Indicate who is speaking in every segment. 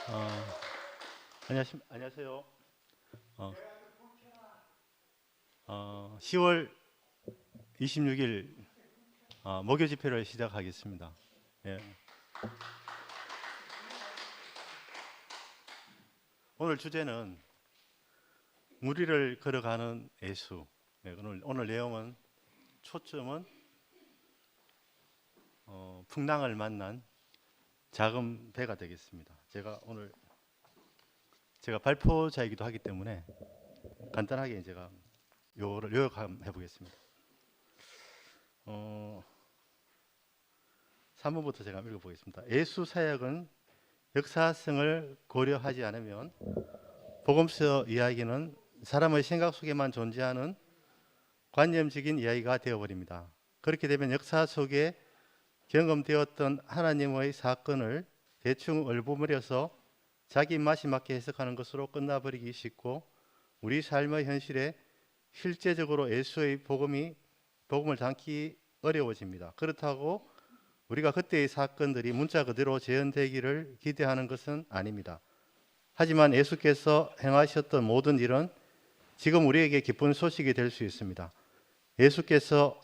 Speaker 1: 어, 안녕하세요. 어, 10월 26일 목요 집회를 시작하겠습니다. 예, 오늘 주제는 무리를 걸어가는 예수. 예, 오늘 내용은 초점은 풍랑을 만난 작은 배가 되겠습니다. 제가 발표자이기도 하기 때문에 간단하게 제가 요약 한번 해보겠습니다. 3번부터 제가 읽어보겠습니다. 예수 사역은 역사성을 고려하지 않으면 복음서 이야기는 사람의 생각 속에만 존재하는 관념적인 이야기가 되어버립니다. 그렇게 되면 역사 속에 경험되었던 하나님의 사건을 대충 얼버무려서 자기 입맛에 맞게 해석하는 것으로 끝나버리기 쉽고, 우리 삶의 현실에 실제적으로 예수의 복음을 담기 어려워집니다. 그렇다고 우리가 그때의 사건들이 문자 그대로 재현되기를 기대하는 것은 아닙니다. 하지만 예수께서 행하셨던 모든 일은 지금 우리에게 기쁜 소식이 될 수 있습니다. 예수께서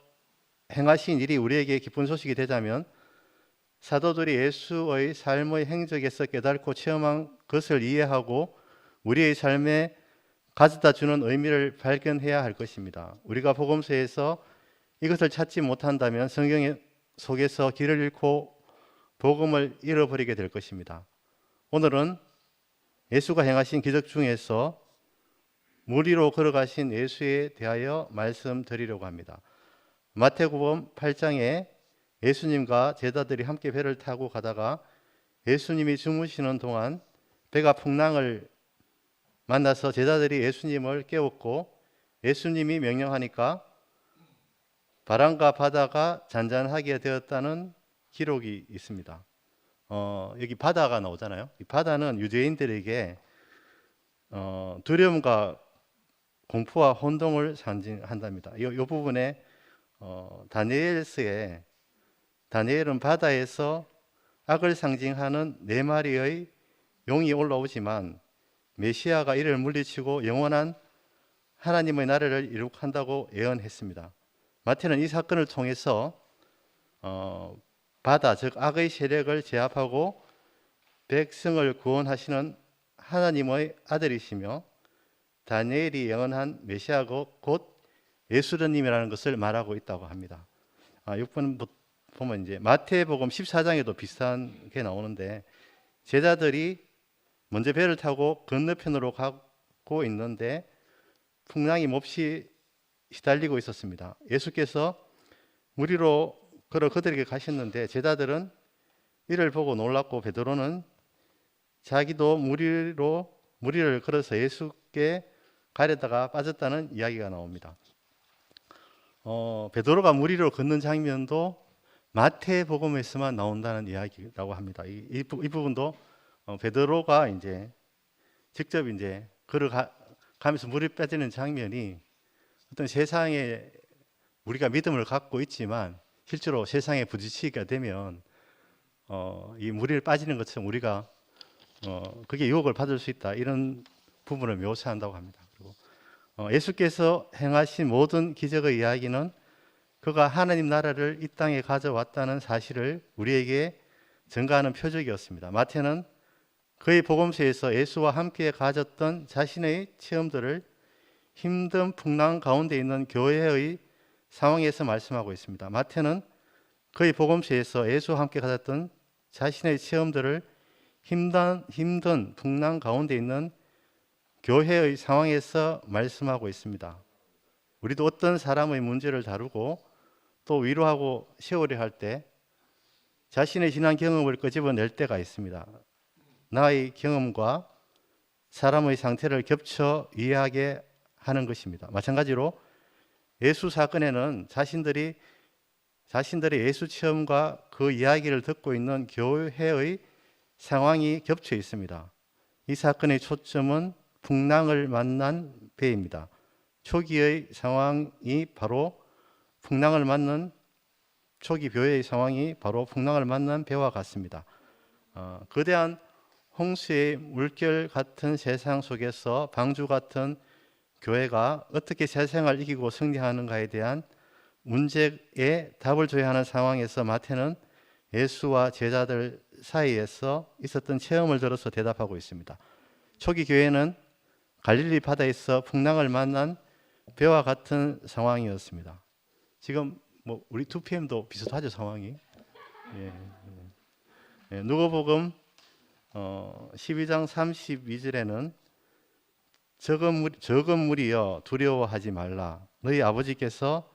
Speaker 1: 행하신 일이 우리에게 기쁜 소식이 되자면 사도들이 예수의 삶의 행적에서 깨닫고 체험한 것을 이해하고 우리의 삶에 가져다 주는 의미를 발견해야 할 것입니다. 우리가 복음서에서 이것을 찾지 못한다면 성경 속에서 길을 잃고 복음을 잃어버리게 될 것입니다. 오늘은 예수가 행하신 기적 중에서 무리로 걸어가신 예수에 대하여 말씀드리려고 합니다. 마태복음 8장에 예수님과 제자들이 함께 배를 타고 가다가 예수님이 주무시는 동안 배가 풍랑을 만나서 제자들이 예수님을 깨웠고, 예수님이 명령하니까 바람과 바다가 잔잔하게 되었다는 기록이 있습니다. 여기 바다가 나오잖아요. 이 바다는 유대인들에게 두려움과 공포와 혼동을 상징한답니다. 이 부분에 다니엘은 바다에서 악을 상징하는 네 마리의 용이 올라오지만 메시아가 이를 물리치고 영원한 하나님의 나라를 이룩한다고 예언했습니다. 마태는 이 사건을 통해서 바다, 즉 악의 세력을 제압하고 백성을 구원하시는 하나님의 아들이시며 다니엘이 예언한 메시아가 곧 예수님이라는 것을 말하고 있다고 합니다. 6번 보면 이제 마태복음 14장에도 비슷한 게 나오는데, 제자들이 먼저 배를 타고 건너편으로 가고 있는데 풍랑이 몹시 시달리고 있었습니다. 예수께서 무리로 걸어 그들에게 가셨는데 제자들은 이를 보고 놀랐고, 베드로는 자기도 무리를 걸어서 예수께 가려다가 빠졌다는 이야기가 나옵니다. 베드로가 무리로 걷는 장면도 마태복음에서만 나온다는 이야기라고 합니다. 이 부분도 베드로가 이제 직접 이제 걸어가면서 물이 빠지는 장면이 어떤 세상에 우리가 믿음을 갖고 있지만 실제로 세상에 부딪히게 되면 이 물에 빠지는 것처럼 우리가 그게 유혹을 받을 수 있다, 이런 부분을 묘사한다고 합니다. 그리고 예수께서 행하신 모든 기적의 이야기는 그가 하나님 나라를 이 땅에 가져왔다는 사실을 우리에게 증가하는 표적이었습니다. 마태는 그의 복음서에서 예수와 함께 가졌던 자신의 체험들을 힘든 풍랑 가운데 있는 교회의 상황에서 말씀하고 있습니다. 마태는 그의 복음서에서 예수와 함께 가졌던 자신의 체험들을 힘든 풍랑 가운데 있는 교회의 상황에서 말씀하고 있습니다. 우리도 어떤 사람의 문제를 다루고 또 위로하고 세우려 할 때 자신의 지난 경험을 끄집어낼 때가 있습니다. 나의 경험과 사람의 상태를 겹쳐 이해하게 하는 것입니다. 마찬가지로 예수 사건에는 자신들의 예수 체험과 그 이야기를 듣고 있는 교회의 상황이 겹쳐 있습니다. 이 사건의 초점은 풍랑을 만난 배입니다. 초기의 상황이 바로 풍랑을 만난 초기 교회의 상황이 바로 풍랑을 만난 배와 같습니다. 거대한 홍수의 물결 같은 세상 속에서 방주 같은 교회가 어떻게 세상을 이기고 승리하는가에 대한 문제에 답을 줘야 하는 상황에서 마태는 예수와 제자들 사이에서 있었던 체험을 들어서 대답하고 있습니다. 초기 교회는 갈릴리 바다에서 풍랑을 만난 배와 같은 상황이었습니다. 지금 뭐 우리 2PM도 비슷하죠, 상황이. 예. 예. 누가복음 12장 32절에는 적은 무리여 두려워하지 말라. 너희 아버지께서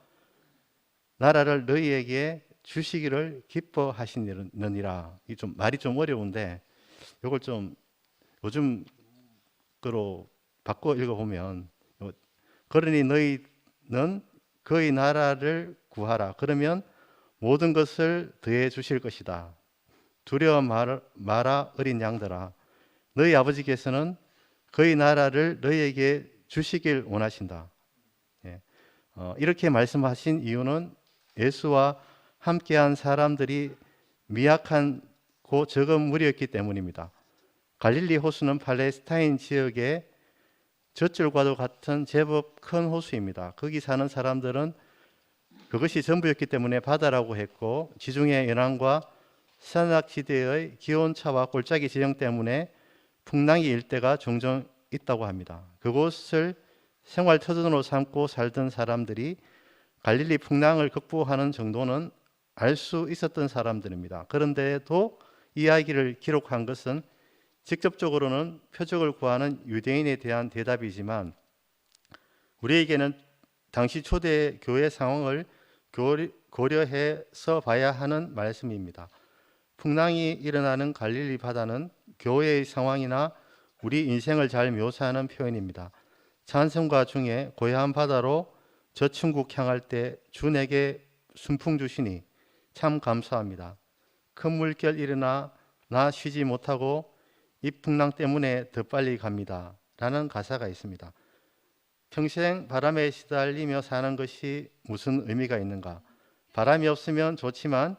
Speaker 1: 나라를 너희에게 주시기를 기뻐하시느니라. 이 좀 말이 좀 어려운데 이걸 좀 요즘 거로 바꿔 읽어보면, 그러니 너희는 그의 나라를 구하라. 그러면 모든 것을 더해 주실 것이다. 두려워 마라 어린 양들아. 너희 아버지께서는 그의 나라를 너희에게 주시길 원하신다. 예. 이렇게 말씀하신 이유는 예수와 함께한 사람들이 미약한 고 적은 무리였기 때문입니다. 갈릴리 호수는 팔레스타인 지역의 젖줄과도 같은 제법 큰 호수입니다. 거기 사는 사람들은 그것이 전부였기 때문에 바다라고 했고, 지중해 연안과 산악지대의 기온차와 골짜기 지형 때문에 풍랑이 일대가 종종 있다고 합니다. 그곳을 생활 터전으로 삼고 살던 사람들이 갈릴리 풍랑을 극복하는 정도는 알 수 있었던 사람들입니다. 그런데도 이야기를 기록한 것은 직접적으로는 표적을 구하는 유대인에 대한 대답이지만 우리에게는 당시 초대 교회 상황을 고려해서 봐야 하는 말씀입니다. 풍랑이 일어나는 갈릴리 바다는 교회의 상황이나 우리 인생을 잘 묘사하는 표현입니다. 찬송가 중에 고요한 바다로 저천국 향할 때 주 내게 순풍 주시니 참 감사합니다. 큰 물결 일어나 나 쉬지 못하고 이 풍랑 때문에 더 빨리 갑니다. 라는 가사가 있습니다. 평생 바람에 시달리며 사는 것이 무슨 의미가 있는가? 바람이 없으면 좋지만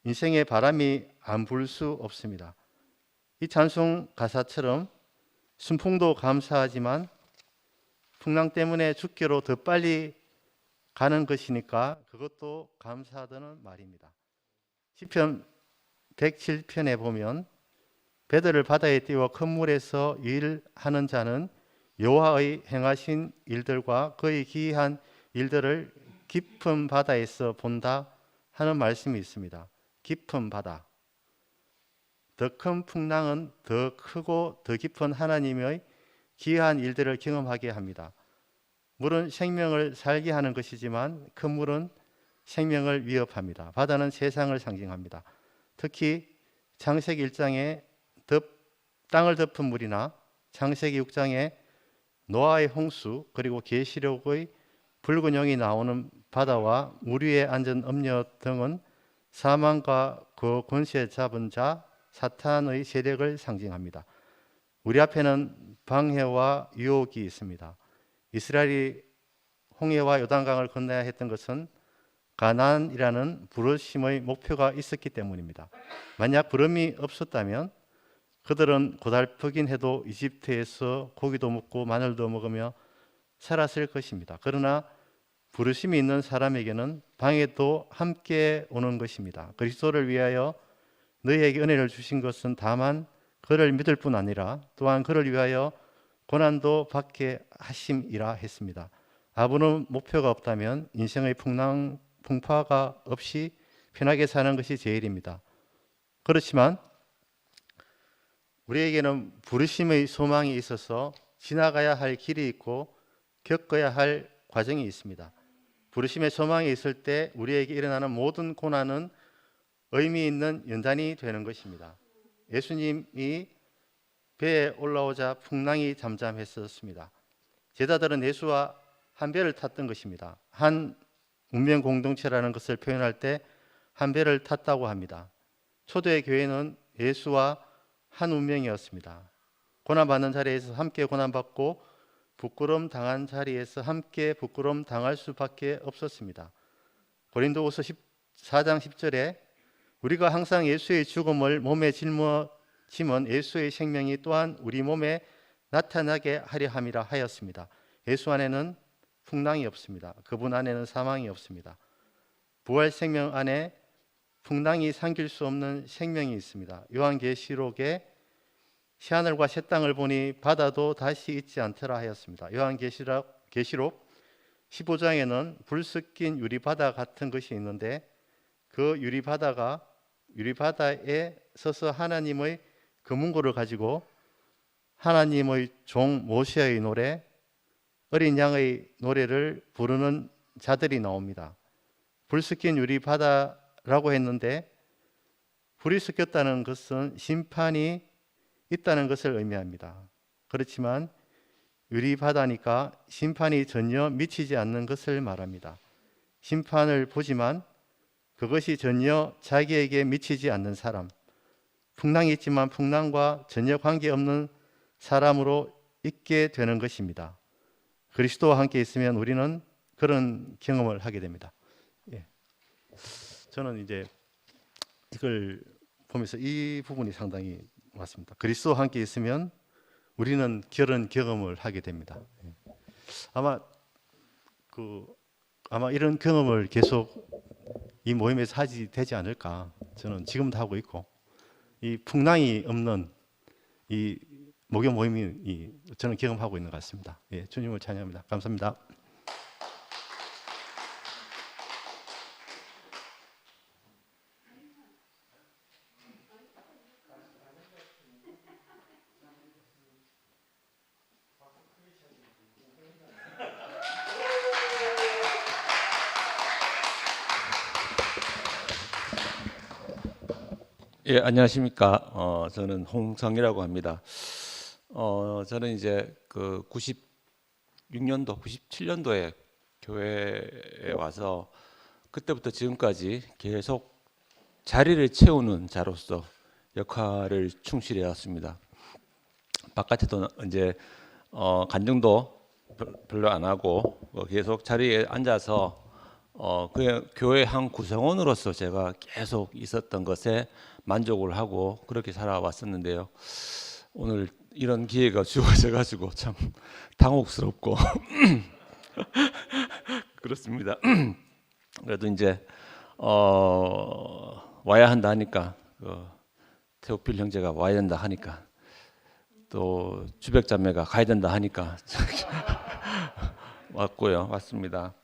Speaker 1: 인생에 바람이 안 불 수 없습니다. 이 찬송 가사처럼 순풍도 감사하지만 풍랑 때문에 죽기로 더 빨리 가는 것이니까 그것도 감사하다는 말입니다. 시편 107편에 보면 배들을 바다에 띄워 큰 물에서 일하는 자는 여호와의 행하신 일들과 그의 기이한 일들을 깊은 바다에서 본다 하는 말씀이 있습니다. 깊은 바다. 더 큰 풍랑은 더 크고 더 깊은 하나님의 기이한 일들을 경험하게 합니다. 물은 생명을 살게 하는 것이지만 큰 물은 생명을 위협합니다. 바다는 세상을 상징합니다. 특히 창세기 1장에 땅을 덮은 물이나 창세기 6장에 노아의 홍수, 그리고 계시록의 붉은 용이 나오는 바다와 물 위에 앉은 음녀 등은 사망과 그 권세 잡은 자 사탄의 세력을 상징합니다. 우리 앞에는 방해와 유혹이 있습니다. 이스라엘이 홍해와 요단강을 건너야 했던 것은 가나안이라는 부르심의 목표가 있었기 때문입니다. 만약 부름이 없었다면 그들은 고달프긴 해도 이집트에서 고기도 먹고 마늘도 먹으며 살았을 것입니다. 그러나 부르심이 있는 사람에게는 방해도 함께 오는 것입니다. 그리스도를 위하여 너희에게 은혜를 주신 것은 다만 그를 믿을 뿐 아니라 또한 그를 위하여 고난도 받게 하심이라 했습니다. 아무런 목표가 없다면 인생의 풍파가 없이 편하게 사는 것이 제일입니다. 그렇지만 우리에게는 부르심의 소망이 있어서 지나가야 할 길이 있고 겪어야 할 과정이 있습니다. 부르심의 소망이 있을 때 우리에게 일어나는 모든 고난은 의미 있는 연단이 되는 것입니다. 예수님이 배에 올라오자 풍랑이 잠잠했었습니다. 제자들은 예수와 한 배를 탔던 것입니다. 한 운명 공동체라는 것을 표현할 때 한 배를 탔다고 합니다. 초대 교회는 예수와 한 운명이었습니다. 고난받는 자리에서 함께 고난받고 부끄러움 당한 자리에서 함께 부끄러움 당할 수밖에 없었습니다. 고린도후서 4장 10절에 우리가 항상 예수의 죽음을 몸에 짊어 짐은 예수의 생명이 또한 우리 몸에 나타나게 하려 함이라 하였습니다. 예수 안에는 풍랑이 없습니다. 그분 안에는 사망이 없습니다. 부활 생명 안에 풍랑이 삼킬 수 없는 생명이 있습니다. 요한계시록에 새하늘과 새 땅을 보니 바다도 다시 있지 않더라 하였습니다. 요한계시록 15장에는 불 섞인 유리바다 같은 것이 있는데 그 유리바다에 서서 하나님의 금은고를 가지고 하나님의 종 모세의 노래, 어린 양의 노래를 부르는 자들이 나옵니다. 불 섞인 유리바다라고 했는데 불이 섞였다는 것은 심판이 있다는 것을 의미합니다. 그렇지만 유리바다니까 심판이 전혀 미치지 않는 것을 말합니다. 심판을 보지만 그것이 전혀 자기에게 미치지 않는 사람, 풍랑이 있지만 풍랑과 전혀 관계없는 사람으로 있게 되는 것입니다. 그리스도와 함께 있으면 우리는 그런 경험을 하게 됩니다. 저는 이제 이걸 보면서 이 부분이 상당히 맞습니다. 그리스도와 함께 있으면 우리는 그런 경험을 하게 됩니다. 아마 이런 경험을 계속 이 모임에서 하지 되지 않을까. 저는 지금도 하고 있고 이 풍랑이 없는 이 목요 모임이 저는 경험하고 있는 것 같습니다. 주님을 찬양합니다. 감사합니다.
Speaker 2: 예, 안녕하십니까. 저는 홍성이라고 합니다. 저는 이제 그 96년도, 97년도에 교회에 와서 그때부터 지금까지 계속 자리를 채우는 자로서 역할을 충실해 왔습니다. 바깥에도 이제 간증도 별로 안 하고 계속 자리에 앉아서 그 교회 한 구성원으로서 제가 계속 있었던 것에 만족을 하고 그렇게 살아왔었는데요. 오늘 이런 기회가 주어져 가지고 참 당혹스럽고 그렇습니다. 그래도 이제 와야 한다 하니까 태오필 형제가 와야 된다 하니까 또 주백자매가 가야 된다 하니까 왔고요. 왔습니다.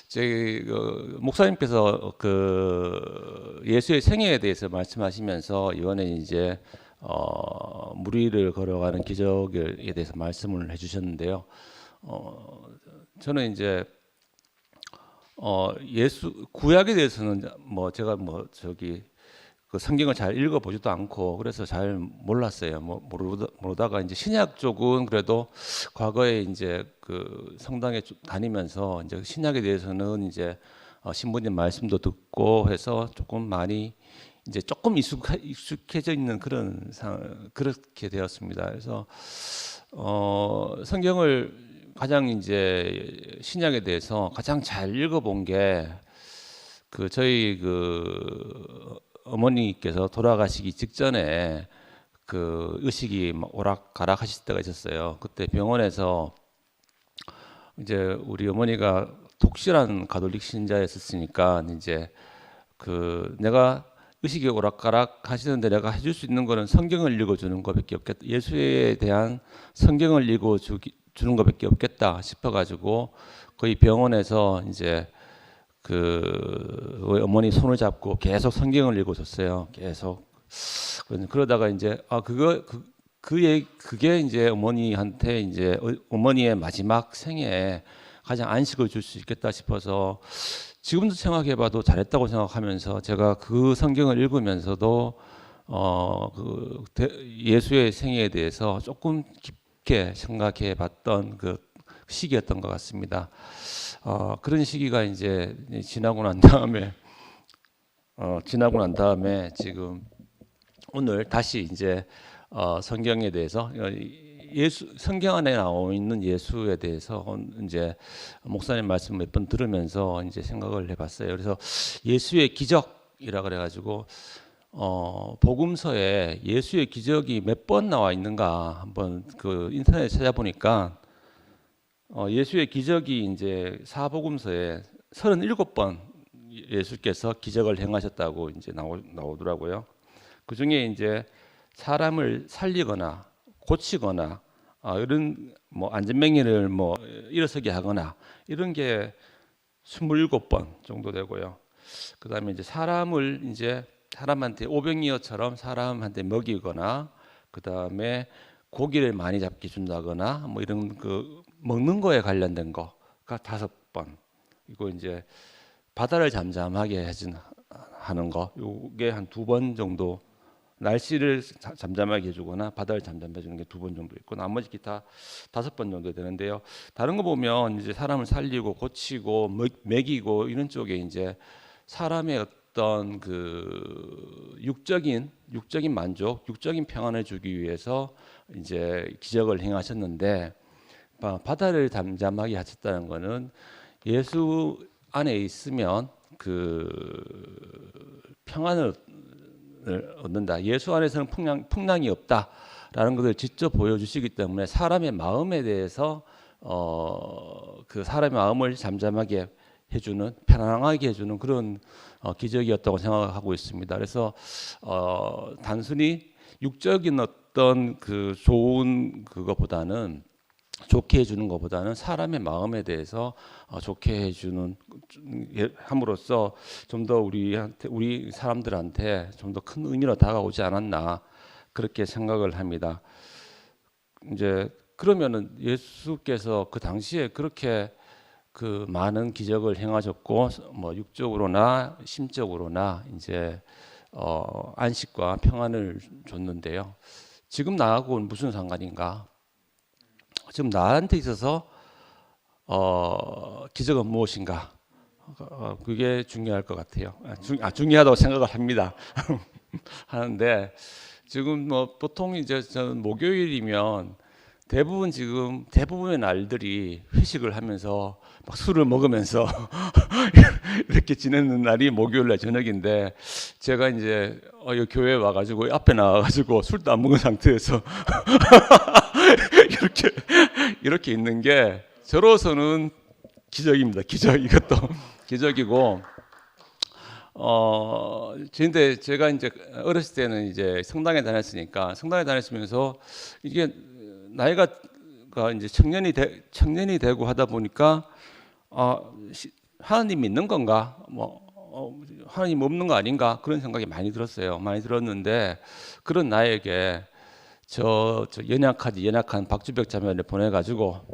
Speaker 2: 저희 목사님께서 예수의 생애에 대해서 말씀하시면서 이번에 이제 무리를 걸어가는 기적에 대해서 말씀을 해주셨는데요. 저는 이제 예수 구약에 대해서는 제가 그 성경을 잘 읽어보지도 않고 그래서 잘 몰랐어요. 모르다가 이제 신약 쪽은 그래도 과거에 이제 그 성당에 다니면서 이제 신약에 대해서는 이제 신부님 말씀도 듣고 해서 조금 많이 이제 조금 익숙해져 있는 그렇게 되었습니다. 그래서 성경을 가장 이제 신약에 대해서 가장 잘 읽어본 게 저희 어머니께서 돌아가시기 직전에 의식이 오락가락 하실 때가 있었어요. 그때 병원에서 이제 우리 어머니가 독실한 가톨릭 신자였으니까 이제 내가 의식이 오락가락 하시는데 내가 해줄 수 있는 거는 성경을 읽어주는 것밖에 없겠다. 예수에 대한 성경을 읽어주는 것밖에 없겠다 싶어가지고 거의 병원에서 이제 어머니 손을 잡고 계속 성경을 읽어줬어요. 계속. 그러다가 이제 그게 이제 어머니한테 이제 어머니의 마지막 생에 가장 안식을 줄 수 있겠다 싶어서 지금도 생각해봐도 잘했다고 생각하면서 제가 그 성경을 읽으면서도 예수의 생애에 대해서 조금 깊게 생각해봤던 그 시기였던 것 같습니다. 그런 시기가 이제 지나고 난 다음에 지금 오늘 다시 이제 성경에 대해서 성경 안에 나와 있는 예수에 대해서 이제 목사님 말씀 몇 번 들으면서 이제 생각을 해봤어요. 그래서 예수의 기적이라 그래가지고 복음서에 예수의 기적이 몇 번 나와 있는가 한번 그 인터넷에 찾아보니까 예수의 기적이 이제 사복음서에 37번 예수께서 기적을 행하셨다고 이제 나오더라고요. 그 중에 이제 사람을 살리거나 고치거나 이런 뭐 안전뱅이를 뭐 일어서게 하거나 이런 게 27번 정도 되고요. 그다음에 이제 사람을 이제 사람한테 오병이어처럼 사람한테 먹이거나 그다음에 고기를 많이 잡게 준다거나 뭐 이런 그 먹는 거에 관련된 거가 5번. 이거 이제 바다를 잠잠하게 하는 거 요게 한 2번 정도 날씨를 잠잠하게 해주거나 바다를 잠잠해 주는 게 2번 정도 있고 나머지 기타 5번 정도 되는데요. 다른 거 보면 이제 사람을 살리고 고치고 먹이고 이런 쪽에 이제 사람의 어떤 그 육적인 만족, 육적인 평안을 주기 위해서 이제 기적을 행하셨는데 바다를 잠잠하게 하셨다는 것은 예수 안에 있으면 그 평안을 얻는다. 예수 안에서는 풍랑이 없다라는 것을 직접 보여주시기 때문에 사람의 마음에 대해서 그 사람의 마음을 잠잠하게 해주는 편안하게 해주는 그런 기적이었다고 생각하고 있습니다. 그래서 단순히 육적인 어떤 그 좋은 그거보다는 좋게 해주는 것보다는 사람의 마음에 대해서 좋게 해주는 함으로써 좀 더 우리 사람들한테 좀 더 큰 의미로 다가오지 않았나 그렇게 생각을 합니다. 이제 그러면은 예수께서 그 당시에 그렇게 그 많은 기적을 행하셨고 뭐 육적으로나 심적으로나 이제 안식과 평안을 줬는데요. 지금 나하고는 무슨 상관인가? 지금 나한테 있어서 기적은 무엇인가? 그게 중요할 것 같아요. 중요하다고 생각을 합니다. 하는데 지금 뭐 보통 이제 저는 목요일이면 대부분의 날들이 회식을 하면서 막 술을 먹으면서 이렇게 지내는 날이 목요일날 저녁인데 제가 이제 이 교회에 와가지고 앞에 나와가지고 술도 안 먹은 상태에서 이렇게 있는 게 저로서는 기적입니다. 이것도 기적이고 근데 제가 이제 어렸을 때는 이제 성당에 다녔으면서 이게 나이가 이제 청년이 되고 하다 보니까 하나님 믿는 건가? 하나님 없는 거 아닌가? 그런 생각이 많이 들었어요. 많이 들었는데 그런 나에게 저 연약한 박주벽 자매를 보내가지고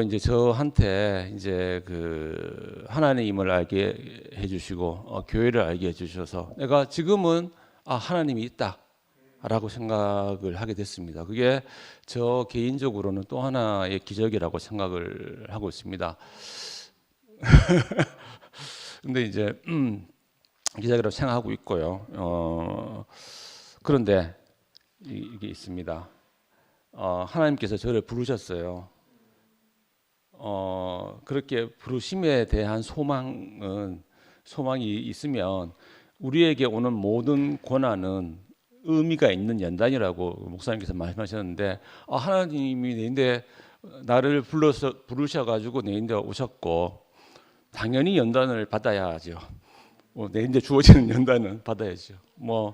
Speaker 2: 이제 저한테 이제 그 하나님을 알게 해주시고 교회를 알게 해주셔서 내가 지금은 하나님이 있다라고 생각을 하게 됐습니다. 그게 저 개인적으로는 또 하나의 기적이라고 생각을 하고 있습니다. 근데 이제 기적이라고 생각하고 있고요. 그런데 이게 있습니다. 하나님께서 저를 부르셨어요. 그렇게 부르심에 대한 소망이 있으면 우리에게 오는 모든 고난은 의미가 있는 연단이라고 목사님께서 말씀하셨는데 하나님이 내인데 나를 부르셔가지고 내인데 오셨고 당연히 연단을 받아야죠. 내인데 주어지는 연단은 받아야죠. 뭐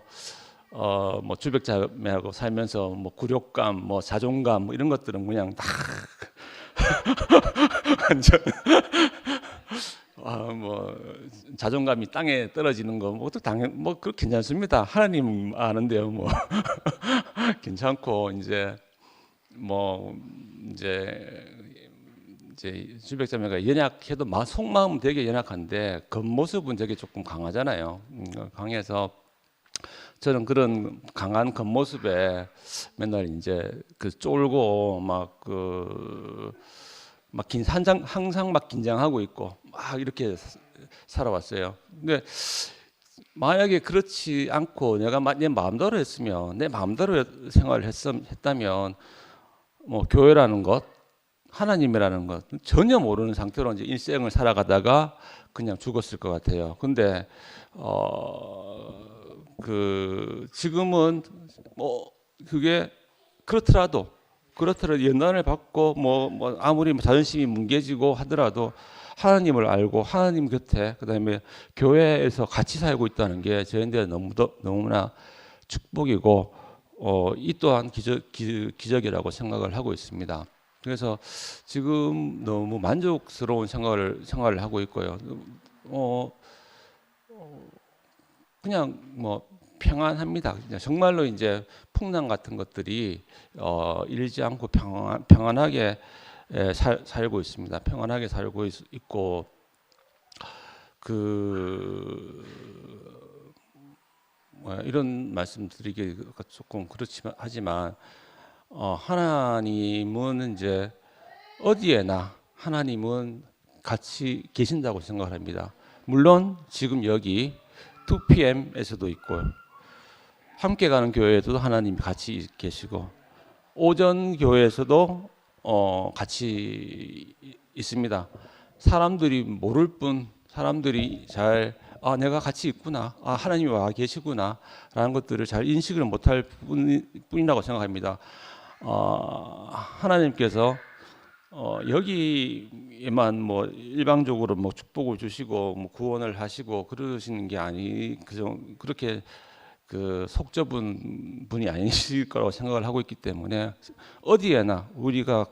Speaker 2: 주백자매하고 살면서 뭐 굴욕감, 뭐 자존감 뭐 이런 것들은 그냥 다 완전 뭐 자존감이 땅에 떨어지는 거 뭐 당연 뭐 그 괜찮습니다. 하나님 아는데요. 뭐 괜찮고 이제 뭐 이제 주백자매가 연약해도 속마음은 되게 연약한데 겉모습은 되게 조금 강하잖아요. 강해서 저는 그런 강한 겉모습에 맨날 이제 그 쫄고 항상 막 긴장하고 있고 막 이렇게 살아왔어요. 근데 만약에 그렇지 않고 내가 내 마음대로 했으면 내 마음대로 생활을 했다면 뭐 교회라는 것, 하나님이라는 것 전혀 모르는 상태로 이제 일생을 살아가다가 그냥 죽었을 것 같아요. 근데 그 지금은 뭐 그게 그렇더라도 연단을 받고 뭐 아무리 자존심이 뭉개지고 하더라도 하나님을 알고 하나님 곁에 그다음에 교회에서 같이 살고 있다는 게 저희한테 너무나 축복이고 이 또한 기적이라고 생각을 하고 있습니다. 그래서 지금 너무 만족스러운 생활을 하고 있고요. 그냥 뭐 평안합니다. 그냥 정말로 이제 풍랑 같은 것들이 일지 않고 평안하게 살고 있습니다. 평안하게 살고 있고 이런 말씀드리기가 조금 하지만 하나님은 이제 어디에나 하나님은 같이 계신다고 생각합니다. 물론 지금 여기 2PM에서도 있고 함께 가는 교회에도 하나님이 같이 계시고 오전 교회에서도 같이 있습니다. 사람들이 모를 뿐 사람들이 잘 내가 같이 있구나, 하나님이 와 계시구나 라는 것들을 잘 인식을 못할 뿐이라고 생각합니다. 하나님께서 여기에만 뭐 일방적으로 뭐 축복을 주시고 뭐 구원을 하시고 그러시는 게 그렇게 그 속좁은 분이 아니실 거라고 생각을 하고 있기 때문에 어디에나 우리가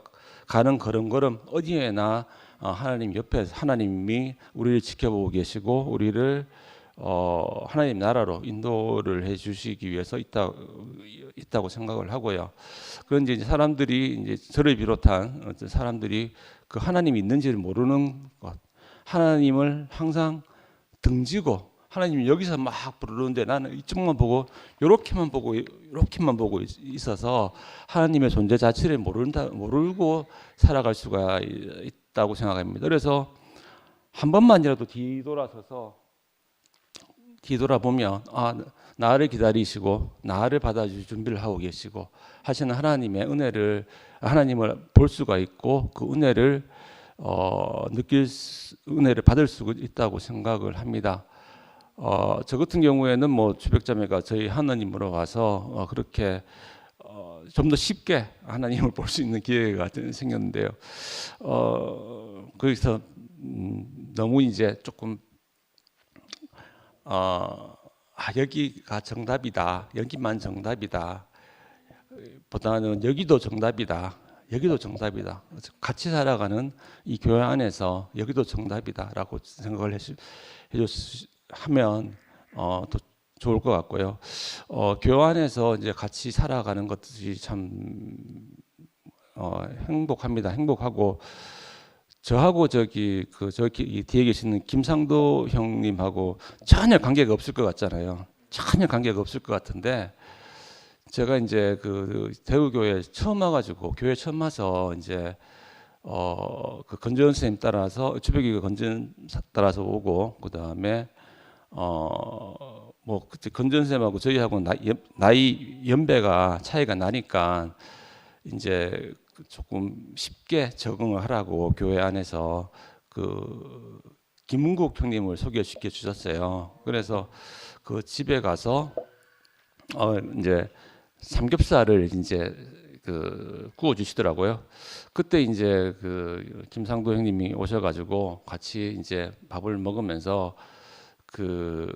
Speaker 2: 가는 걸음걸음 어디에나 하나님 옆에서 하나님이 우리를 지켜보고 계시고 우리를 하나님 나라로 인도를 해주시기 위해서 있다고 생각을 하고요. 그런데 이제 사람들이 이제 저를 비롯한 사람들이 그 하나님이 있는지를 모르는 것, 하나님을 항상 등지고 하나님이 여기서 막 부르는데 나는 이쪽만 보고 이렇게만 보고 있어서 하나님의 존재 자체를 모르고 살아갈 수가 있다고 생각합니다. 그래서 한 번만이라도 뒤돌아보면 나를 기다리시고 나를 받아줄 준비를 하고 계시고 하시는 하나님의 하나님을 볼 수가 있고 그 은혜를 은혜를 받을 수 있다고 생각을 합니다. 저 같은 경우에는 뭐 주백자매가 저희 하나님으로 와서 그렇게 좀 더 쉽게 하나님을 볼 수 있는 기회가 생겼는데요. 거기서 너무 이제 조금 여기가 정답이다, 여기만 정답이다 보다는 여기도 정답이다. 같이 살아가는 이 교회 안에서 여기도 정답이다라고 생각을 하면 더 좋을 것 같고요. 교회 안에서 이제 같이 살아가는 것들이 참 행복합니다. 행복하고 저하고 저기 뒤에 계시는 김상도 형님하고 전혀 관계가 없을 것 같잖아요. 전혀 관계가 없을 것 같은데 제가 이제 그 대우교회 처음 와가지고 교회 처음 와서 이제 그 건전 선생님 따라서 주백이가 건전 따라서 오고 그 다음에 뭐 그때 건전 선생님하고 저희하고 나이 연배가 차이가 나니까 이제 조금 쉽게 적응을 하라고 교회 안에서 그 김문국 형님을 소개시켜 주셨어요. 그래서 그 집에 가서 이제 삼겹살을 이제 그 구워 주시더라고요. 그때 이제 그 김상도 형님이 오셔가지고 같이 이제 밥을 먹으면서 그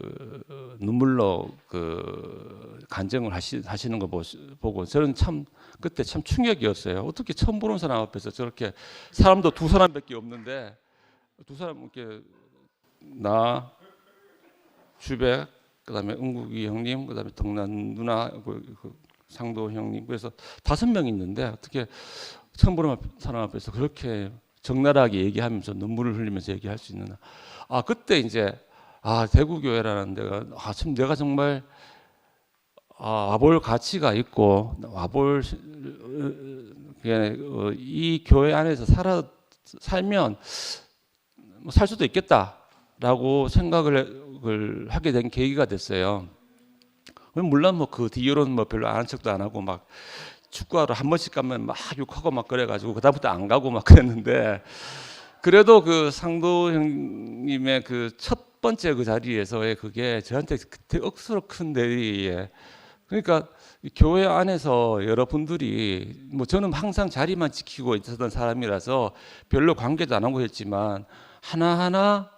Speaker 2: 눈물로 그 간증을 하시는 거 보고 저는 그때 참 충격이었어요. 어떻게 처음 보는 사람 앞에서 저렇게 사람도 두 사람밖에 없는데 두 사람 이렇게 나 주백 그다음에 은국이 형님 그다음에 덕난 누나 상도 형님 그래서 5명 있는데 어떻게 처음 보는 사람 앞에서 그렇게 적나라하게 얘기하면서 눈물을 흘리면서 얘기할 수 있는 그때 이제 대구교회라는 데가 참 내가 정말 와볼 가치가 있고 와볼 이 교회 안에서 살면 살 수도 있겠다라고 생각을 하게 된 계기가 됐어요. 물론 뭐 그 뒤로는 뭐 별로 아는 척도 안 하고 막 축구하러 한 번씩 가면 막 욕하고 막 그래가지고 그다음부터 안 가고 막 그랬는데 그래도 그 상도 형님의 그 첫 첫 번째 그 자리에서의 그게 저한테 그때 억수로 큰 내리에, 그러니까 이 교회 안에서 여러분들이 뭐 저는 항상 자리만 지키고 있었던 사람이라서 별로 관계도 안 하고 했지만 하나하나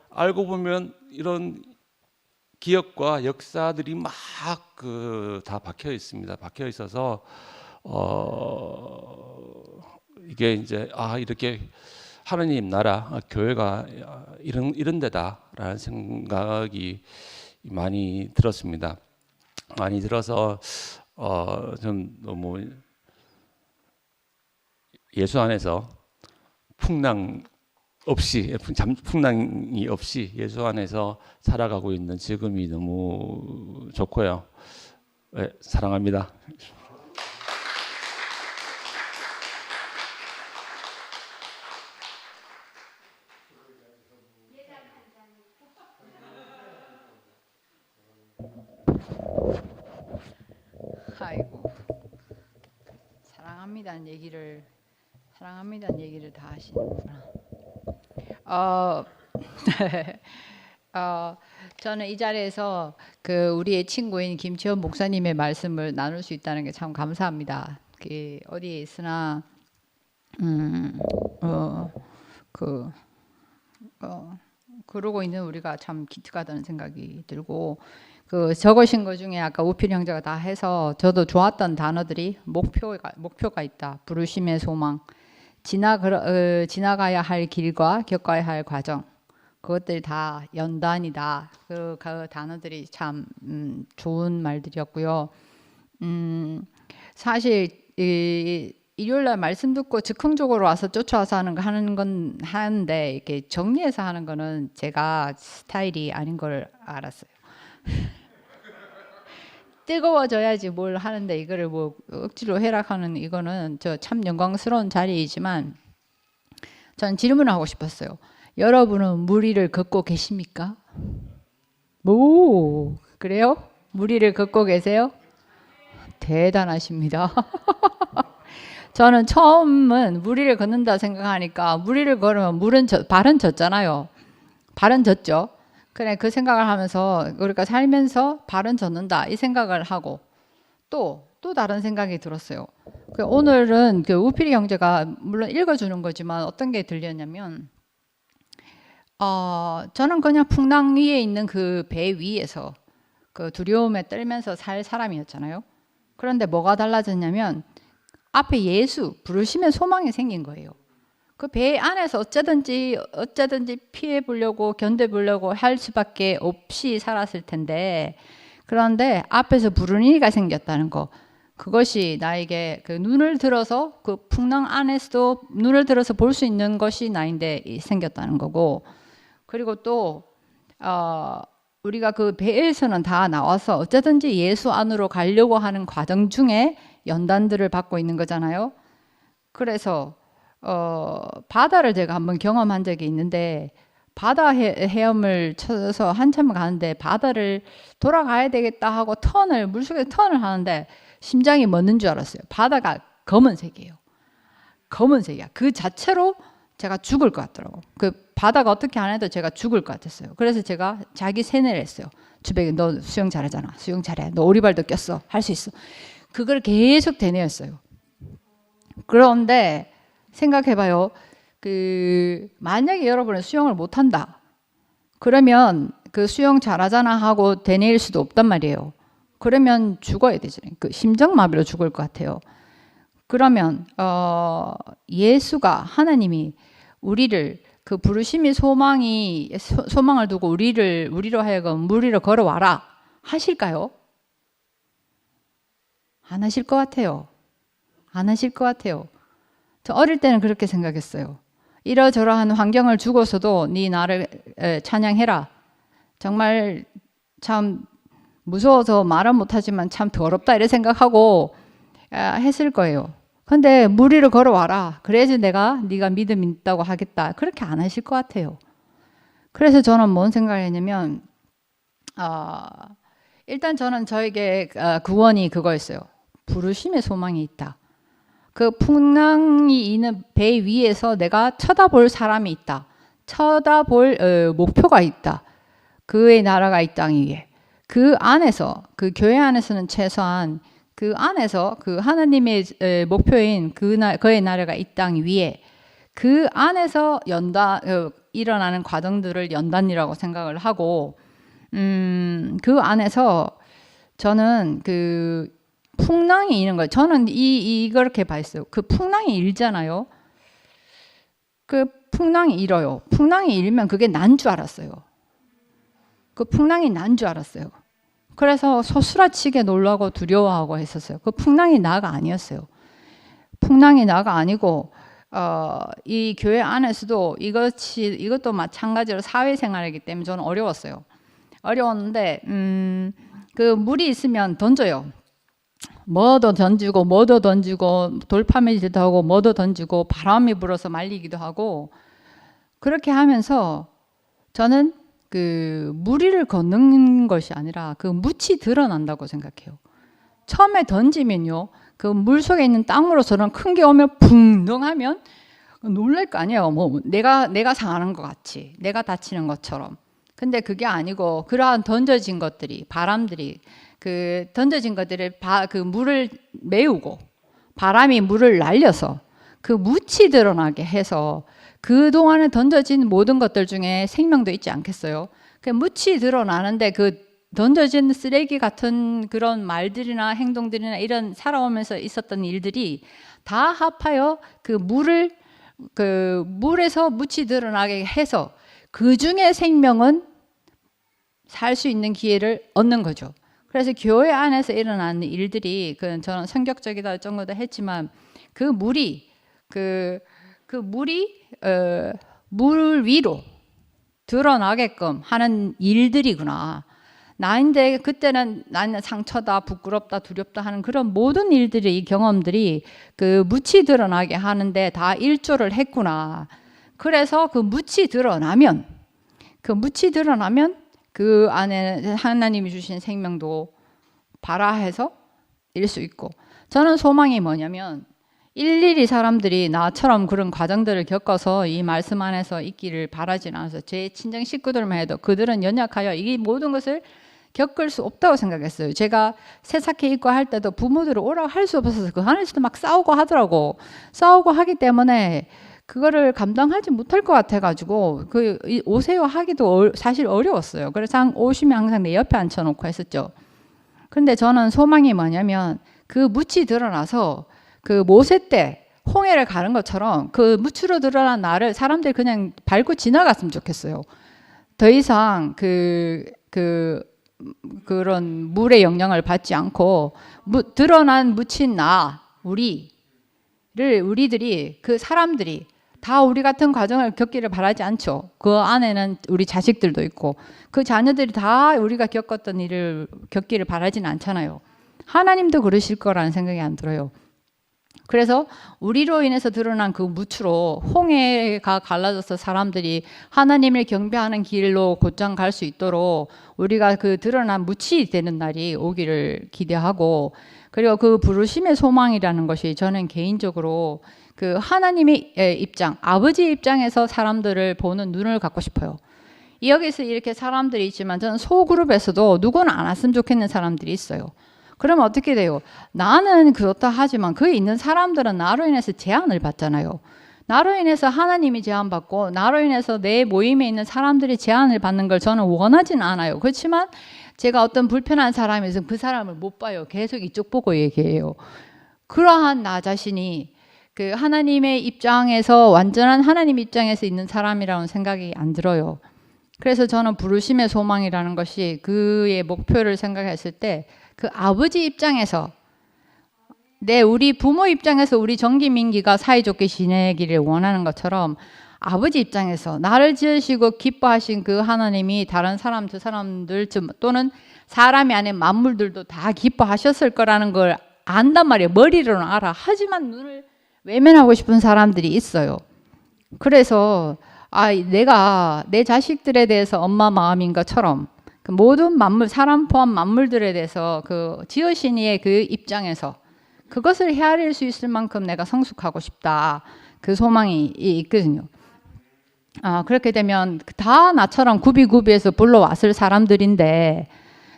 Speaker 2: 알고 보면 이런 기억과 역사들이 막 그 다 박혀 있습니다. 박혀 있어서 이게 이제 이렇게 하나님 나라 교회가 이런 데다라는 생각이 많이 들었습니다. 많이 들어서 좀 너무 예수 안에서 풍랑이 없이 예수 안에서 살아가고 있는 지금이 너무 좋고요. 네, 사랑합니다.
Speaker 3: 아이고, 사랑합니다는 얘기를 다 하시는구나. 저는 이 자리에서 그 우리의 친구인 김치현 목사님의 말씀을 나눌 수 있다는 게 참 감사합니다. 그 어디에 있으나 그러고 있는 우리가 참 기특하다는 생각이 들고, 그 적으신 것 중에 아까 우필 형제가 다 해서 저도 좋았던 단어들이 목표가 있다, 부르심의 소망, 지나가야 할 길과 겪어야 할 과정, 그것들이 다 연단이다. 그 단어들이 참 좋은 말들이었고요. 사실 일요일날 말씀 듣고 즉흥적으로 와서 쫓아와서 하는 건 하는데, 이렇게 정리해서 하는 거는 제가 스타일이 아닌 걸 알았어요. 뜨거워져야지 뭘 하는데 이거를 뭐 억지로 해라 하는, 이거는 저 참 영광스러운 자리이지만 전 질문을 하고 싶었어요. 여러분은 무리를 걷고 계십니까? 오, 그래요? 무리를 걷고 계세요? 대단하십니다. 저는 처음은 무리를 걷는다 생각하니까, 무리를 걸으면 발은 젖잖아요. 발은 젖죠. 그래, 그 생각을 하면서 우리가 살면서 발은 젖는다 이 생각을 하고, 또 다른 생각이 들었어요. 오늘은 그 우필이 형제가 물론 읽어주는 거지만 어떤 게 들렸냐면, 저는 그냥 풍랑 위에 있는 그 배 위에서 그 두려움에 떨면서 살 사람이었잖아요. 그런데 뭐가 달라졌냐면 앞에 예수 부르심의 소망이 생긴 거예요. 그 배 안에서 어쩌든지 피해 보려고 견뎌 보려고 할 수밖에 없이 살았을 텐데, 그런데 앞에서 부르는 이가 생겼다는 거, 그것이 나에게 그 눈을 들어서 그 풍랑 안에서도 눈을 들어서 볼 수 있는 것이 나인데 생겼다는 거고, 그리고 또 우리가 그 배에서는 다 나와서 어쩌든지 예수 안으로 가려고 하는 과정 중에 연단들을 받고 있는 거잖아요. 그래서 바다를 제가 한번 경험한 적이 있는데, 바다 헤엄을 쳐서 한참 가는데 바다를 돌아가야 되겠다 하고 물속에서 턴을 하는데 심장이 멎는 줄 알았어요. 바다가 검은색이에요. 검은색이야. 그 자체로 제가 죽을 것 같더라고. 그 바다가 어떻게 안 해도 제가 죽을 것 같았어요. 그래서 제가 자기 세뇌를 했어요. 주백이, 너 수영 잘하잖아. 수영 잘해. 너 오리발도 꼈어. 할 수 있어. 그걸 계속 되뇌었어요. 그런데 생각해봐요. 만약에 여러분은 수영을 못한다, 그러면 그 수영 잘하잖아 하고 되뇌일 수도 없단 말이에요. 그러면 죽어야 되죠. 그 심장마비로 죽을 것 같아요. 그러면 예수가, 하나님이 우리를 그 부르심이 소망을 두고 우리로 하여금 무리로 걸어와라 하실까요? 안 하실 것 같아요. 안 하실 것 같아요. 저 어릴 때는 그렇게 생각했어요. 이러저러한 환경을 주고서도 네 나를 찬양해라. 정말 참 무서워서 말은 못하지만 참 더럽다 이런 생각하고 했을 거예요. 근데 무리를 걸어와라. 그래야지 네가 믿음 있다고 하겠다. 그렇게 안 하실 것 같아요. 그래서 저는 뭔 생각을 했냐면, 일단 저는 저에게 구원이 그거였어요. 부르심의 소망이 있다. 그 풍랑이 있는 배 위에서 내가 쳐다볼 사람이 있다. 쳐다볼 목표가 있다. 그의 나라가 이 땅 위에. 그 안에서 그 교회 안에서는 최소한 그 안에서 그 하나님의 목표인 그의 나라가 이 땅 위에 그 안에서 일어나는 과정들을 연단이라고 생각을 하고 그 안에서 저는 그 풍랑이 있는 거예요. 저는 이렇게 봤어요. 그 풍랑이 일잖아요. 그 풍랑이 일어요. 풍랑이 일면 그게 난 줄 알았어요. 그 풍랑이 난 줄 알았어요. 그래서 소스라치게 놀라고 두려워하고 했었어요. 그 풍랑이 나가 아니었어요. 풍랑이 나가 아니고 이 교회 안에서도 이것도 마찬가지로 사회생활이기 때문에 저는 어려웠어요. 어려웠는데 그 물이 있으면 던져요. 뭐도 던지고 돌파매질도 하고 뭐도 던지고 바람이 불어서 말리기도 하고 그렇게 하면서 저는 그 무리를 걷는 것이 아니라 그 묻이 드러난다고 생각해요. 처음에 던지면요, 그 물 속에 있는 땅으로서는 큰 게 오면 붕덩하면 놀랄 거 아니에요. 뭐 내가 상하는 것 같이, 내가 다치는 것처럼. 근데 그게 아니고 그러한 던져진 것들이 바람들이 그 던져진 것들을 그 물을 메우고 바람이 물을 날려서 그 묻이 드러나게 해서 그 동안에 던져진 모든 것들 중에 생명도 있지 않겠어요? 그 묻이 드러나는데 그 던져진 쓰레기 같은 그런 말들이나 행동들이나 이런 살아오면서 있었던 일들이 다 합하여 그 물에서 묻이 드러나게 해서 그 중에 생명은 살 수 있는 기회를 얻는 거죠. 그래서 교회 안에서 일어나는 일들이 저는 성격적이다 정도도 했지만 그 물이 물 위로 드러나게끔 하는 일들이구나. 나인데 그때는 나는 상처다, 부끄럽다, 두렵다 하는 그런 모든 일들이 이 경험들이 그 묻이 드러나게 하는데 다 일조를 했구나. 그래서 그 묻이 드러나면 그 안에 하나님이 주신 생명도 발화해서 일 수 있고 저는 소망이 뭐냐면 일일이 사람들이 나처럼 그런 과정들을 겪어서 이 말씀 안에서 있기를 바라진 않아서 제 친정 식구들만 해도 그들은 연약하여 이 모든 것을 겪을 수 없다고 생각했어요. 제가 세삭해 있고 할 때도 부모들을 오라고 할 수 없어서 그 안에서도 막 싸우고 하더라고. 싸우고 하기 때문에 그거를 감당하지 못할 것 같아가지고 오세요 하기도 사실 어려웠어요. 그래서 오시면 항상 내 옆에 앉혀놓고 했었죠. 그런데 저는 소망이 뭐냐면 그 묻이 드러나서 그 모세 때 홍해를 가는 것처럼 그 묻으로 드러난 나를 사람들이 그냥 밟고 지나갔으면 좋겠어요. 더 이상 그런 물의 영향을 받지 않고 드러난 묻힌 우리들이 그 사람들이 다 우리 같은 과정을 겪기를 바라지 않죠. 그 안에는 우리 자식들도 있고 그 자녀들이 다 우리가 겪었던 일을 겪기를 바라지는 않잖아요. 하나님도 그러실 거라는 생각이 안 들어요. 그래서 우리로 인해서 드러난 그 묻으로 홍해가 갈라져서 사람들이 하나님을 경배하는 길로 곧장 갈 수 있도록 우리가 그 드러난 묻이 되는 날이 오기를 기대하고 그리고 그 부르심의 소망이라는 것이 저는 개인적으로 그 하나님의 입장, 아버지 입장에서 사람들을 보는 눈을 갖고 싶어요. 여기서 이렇게 사람들이 있지만 저는 소그룹에서도 누구는 안 왔으면 좋겠는 사람들이 있어요. 그러면 어떻게 돼요? 나는 그렇다 하지만 그 있는 사람들은 나로 인해서 제한을 받잖아요. 나로 인해서 하나님이 제한받고 나로 인해서 내 모임에 있는 사람들이 제한을 받는 걸 저는 원하진 않아요. 그렇지만 제가 어떤 불편한 사람이 있으면 그 사람을 못 봐요. 계속 이쪽 보고 얘기해요. 그러한 나 자신이 그 하나님의 입장에서 완전한 하나님 입장에서 있는 사람이라는 생각이 안 들어요. 그래서 저는 부르심의 소망이라는 것이 그의 목표를 생각했을 때 그 아버지 입장에서 우리 부모 입장에서 우리 정기민기가 사이좋게 지내기를 원하는 것처럼 아버지 입장에서 나를 지으시고 기뻐하신 그 하나님이 다른 사람 두 사람들 또는 사람이 아닌 만물들도 다 기뻐하셨을 거라는 걸 안단 말이에요. 머리로는 알아. 하지만 눈을 외면하고 싶은 사람들이 있어요. 그래서 내가 내 자식들에 대해서 엄마 마음인 것처럼 그 모든 만물, 사람 포함 만물들에 대해서 그 지으신 이의 그 입장에서 그것을 헤아릴 수 있을 만큼 내가 성숙하고 싶다. 그 소망이 있거든요. 그렇게 되면 다 나처럼 구비구비해서 불러왔을 사람들인데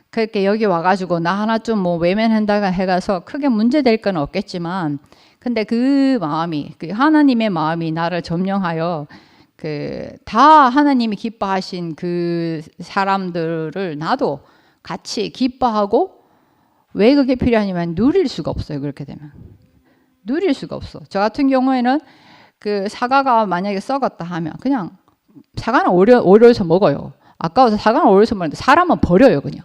Speaker 3: 그렇게 여기 와가지고 나 하나 좀 뭐 외면한다가 해가서 크게 문제될 건 없겠지만 근데 그 마음이 그 하나님의 마음이 나를 점령하여 그 다 하나님이 기뻐하신 그 사람들을 나도 같이 기뻐하고 왜 그게 필요하냐면 누릴 수가 없어요. 그렇게 되면 누릴 수가 없어. 저 같은 경우에는 그 사과가 만약에 썩었다 하면 그냥 사과는 오려서 먹어요. 아까워서 사과는 오려서 먹는데 사람은 버려요 그냥.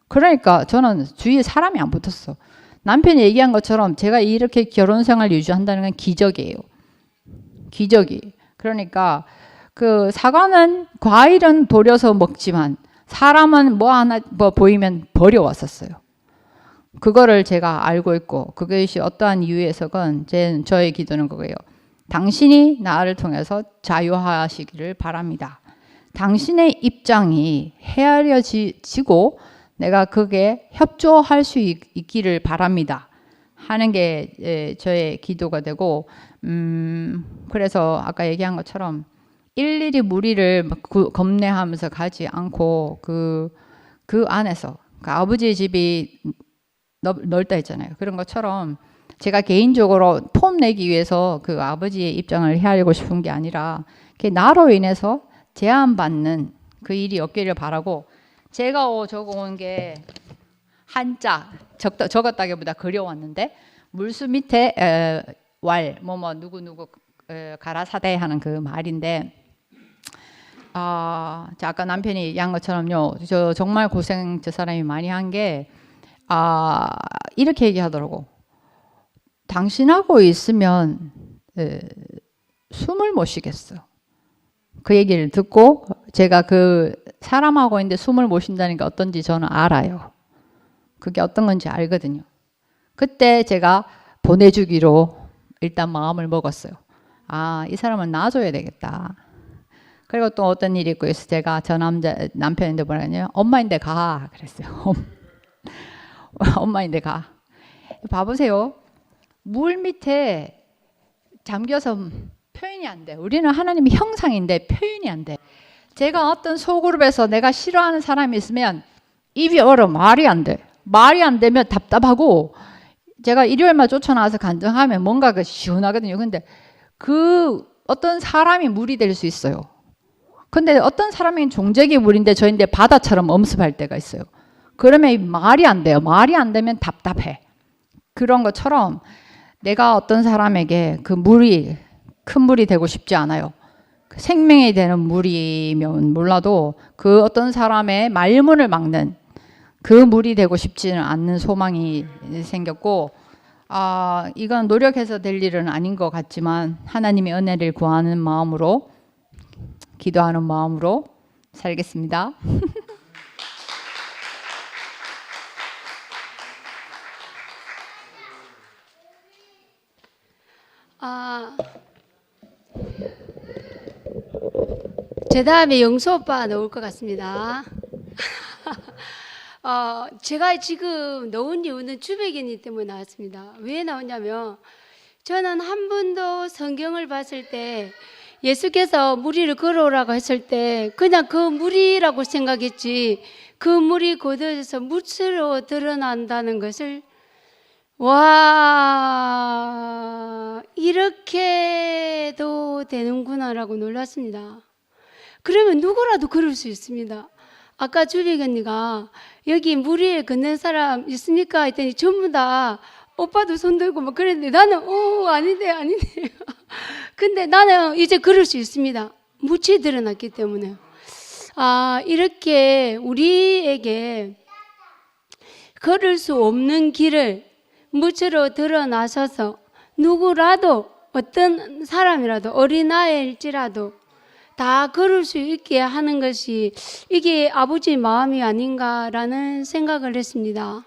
Speaker 3: 그러니까 저는 주위에 사람이 안 붙었어. 남편이 얘기한 것처럼 제가 이렇게 결혼 생활 유지한다는 건 기적이에요. 기적이. 그러니까 그 사과는 과일은 버려서 먹지만 사람은 뭐 하나 뭐 보이면 버려왔었어요. 그거를 제가 알고 있고 그것이 어떠한 이유에서건 저의 기도는 그거예요. 당신이 나를 통해서 자유하시기를 바랍니다. 당신의 입장이 헤아려지고 내가 그게 협조할 수 있기를 바랍니다. 하는 게 저의 기도가 되고 그래서 아까 얘기한 것처럼 일일이 무리를 겁내하면서 가지 않고 그 안에서 그 아버지의 집이 넓다 했잖아요. 그런 것처럼 제가 개인적으로 폼내기 위해서 그 아버지의 입장을 헤아리고 싶은 게 아니라 나로 인해서 제한받는 그 일이 없기를 바라고 제가 적어온 게 한자 적었다기보다 그려왔는데 물수 밑에 누구 가라사대 하는 그 말인데 아까 남편이 얘기한 것처럼요. 저 정말 고생 저 사람이 많이 한 게 이렇게 얘기하더라고. 당신하고 있으면 숨을 못 쉬겠어. 그 얘기를 듣고 제가 그 사람하고 있는데 숨을 못 쉰다는 게 어떤지 저는 알아요. 그게 어떤 건지 알거든요. 그때 제가 보내주기로 일단 마음을 먹었어요. 이 사람은 놔줘야 되겠다. 그리고 또 어떤 일이 있고 있어 제가 저 남편인데 뭐라 했냐면 엄마인데 가 그랬어요. 엄마인데 가. 봐보세요. 물 밑에 잠겨서 표현이 안 돼. 우리는 하나님의 형상인데 표현이 안 돼. 제가 어떤 소그룹에서 내가 싫어하는 사람이 있으면 입이 얼어 말이 안 돼. 말이 안 되면 답답하고 제가 일요일만 쫓아나와서 간증하면 뭔가 그 시원하거든요. 근데 그 어떤 사람이 물이 될 수 있어요. 근데 어떤 사람이 종적이 물인데 저인데 바다처럼 엄습할 때가 있어요. 그러면 말이 안 돼요. 말이 안 되면 답답해. 그런 것처럼 내가 어떤 사람에게 그 물이 큰 물이 되고 싶지 않아요. 생명이 되는 물이면 몰라도 그 어떤 사람의 말문을 막는 그 물이 되고 싶지는 않는 소망이 생겼고 이건 노력해서 될 일은 아닌 것 같지만 하나님의 은혜를 구하는 마음으로 기도하는 마음으로 살겠습니다.
Speaker 4: 제 다음에 영수 오빠 나올 것 같습니다. 제가 지금 나온 이유는 주백이니 때문에 나왔습니다. 왜 나왔냐면 저는 한 번도 성경을 봤을 때 예수께서 무리를 걸어오라고 했을 때 그냥 그 무리라고 생각했지 그 물이 곧어져서 무스로 드러난다는 것을 와 이렇게도 되는구나라고 놀랐습니다. 그러면 누구라도 그럴 수 있습니다. 아까 주백 언니가 여기 물 위에 걷는 사람 있습니까? 했더니 전부 다 오빠도 손 들고 막 그랬는데 나는 아닌데 근데 나는 이제 그럴 수 있습니다. 무치 드러났기 때문에 이렇게 우리에게 걸을 수 없는 길을 무치로 드러나셔서 누구라도 어떤 사람이라도 어린아이일지라도 다 걸을 수 있게 하는 것이 이게 아버지의 마음이 아닌가라는 생각을 했습니다.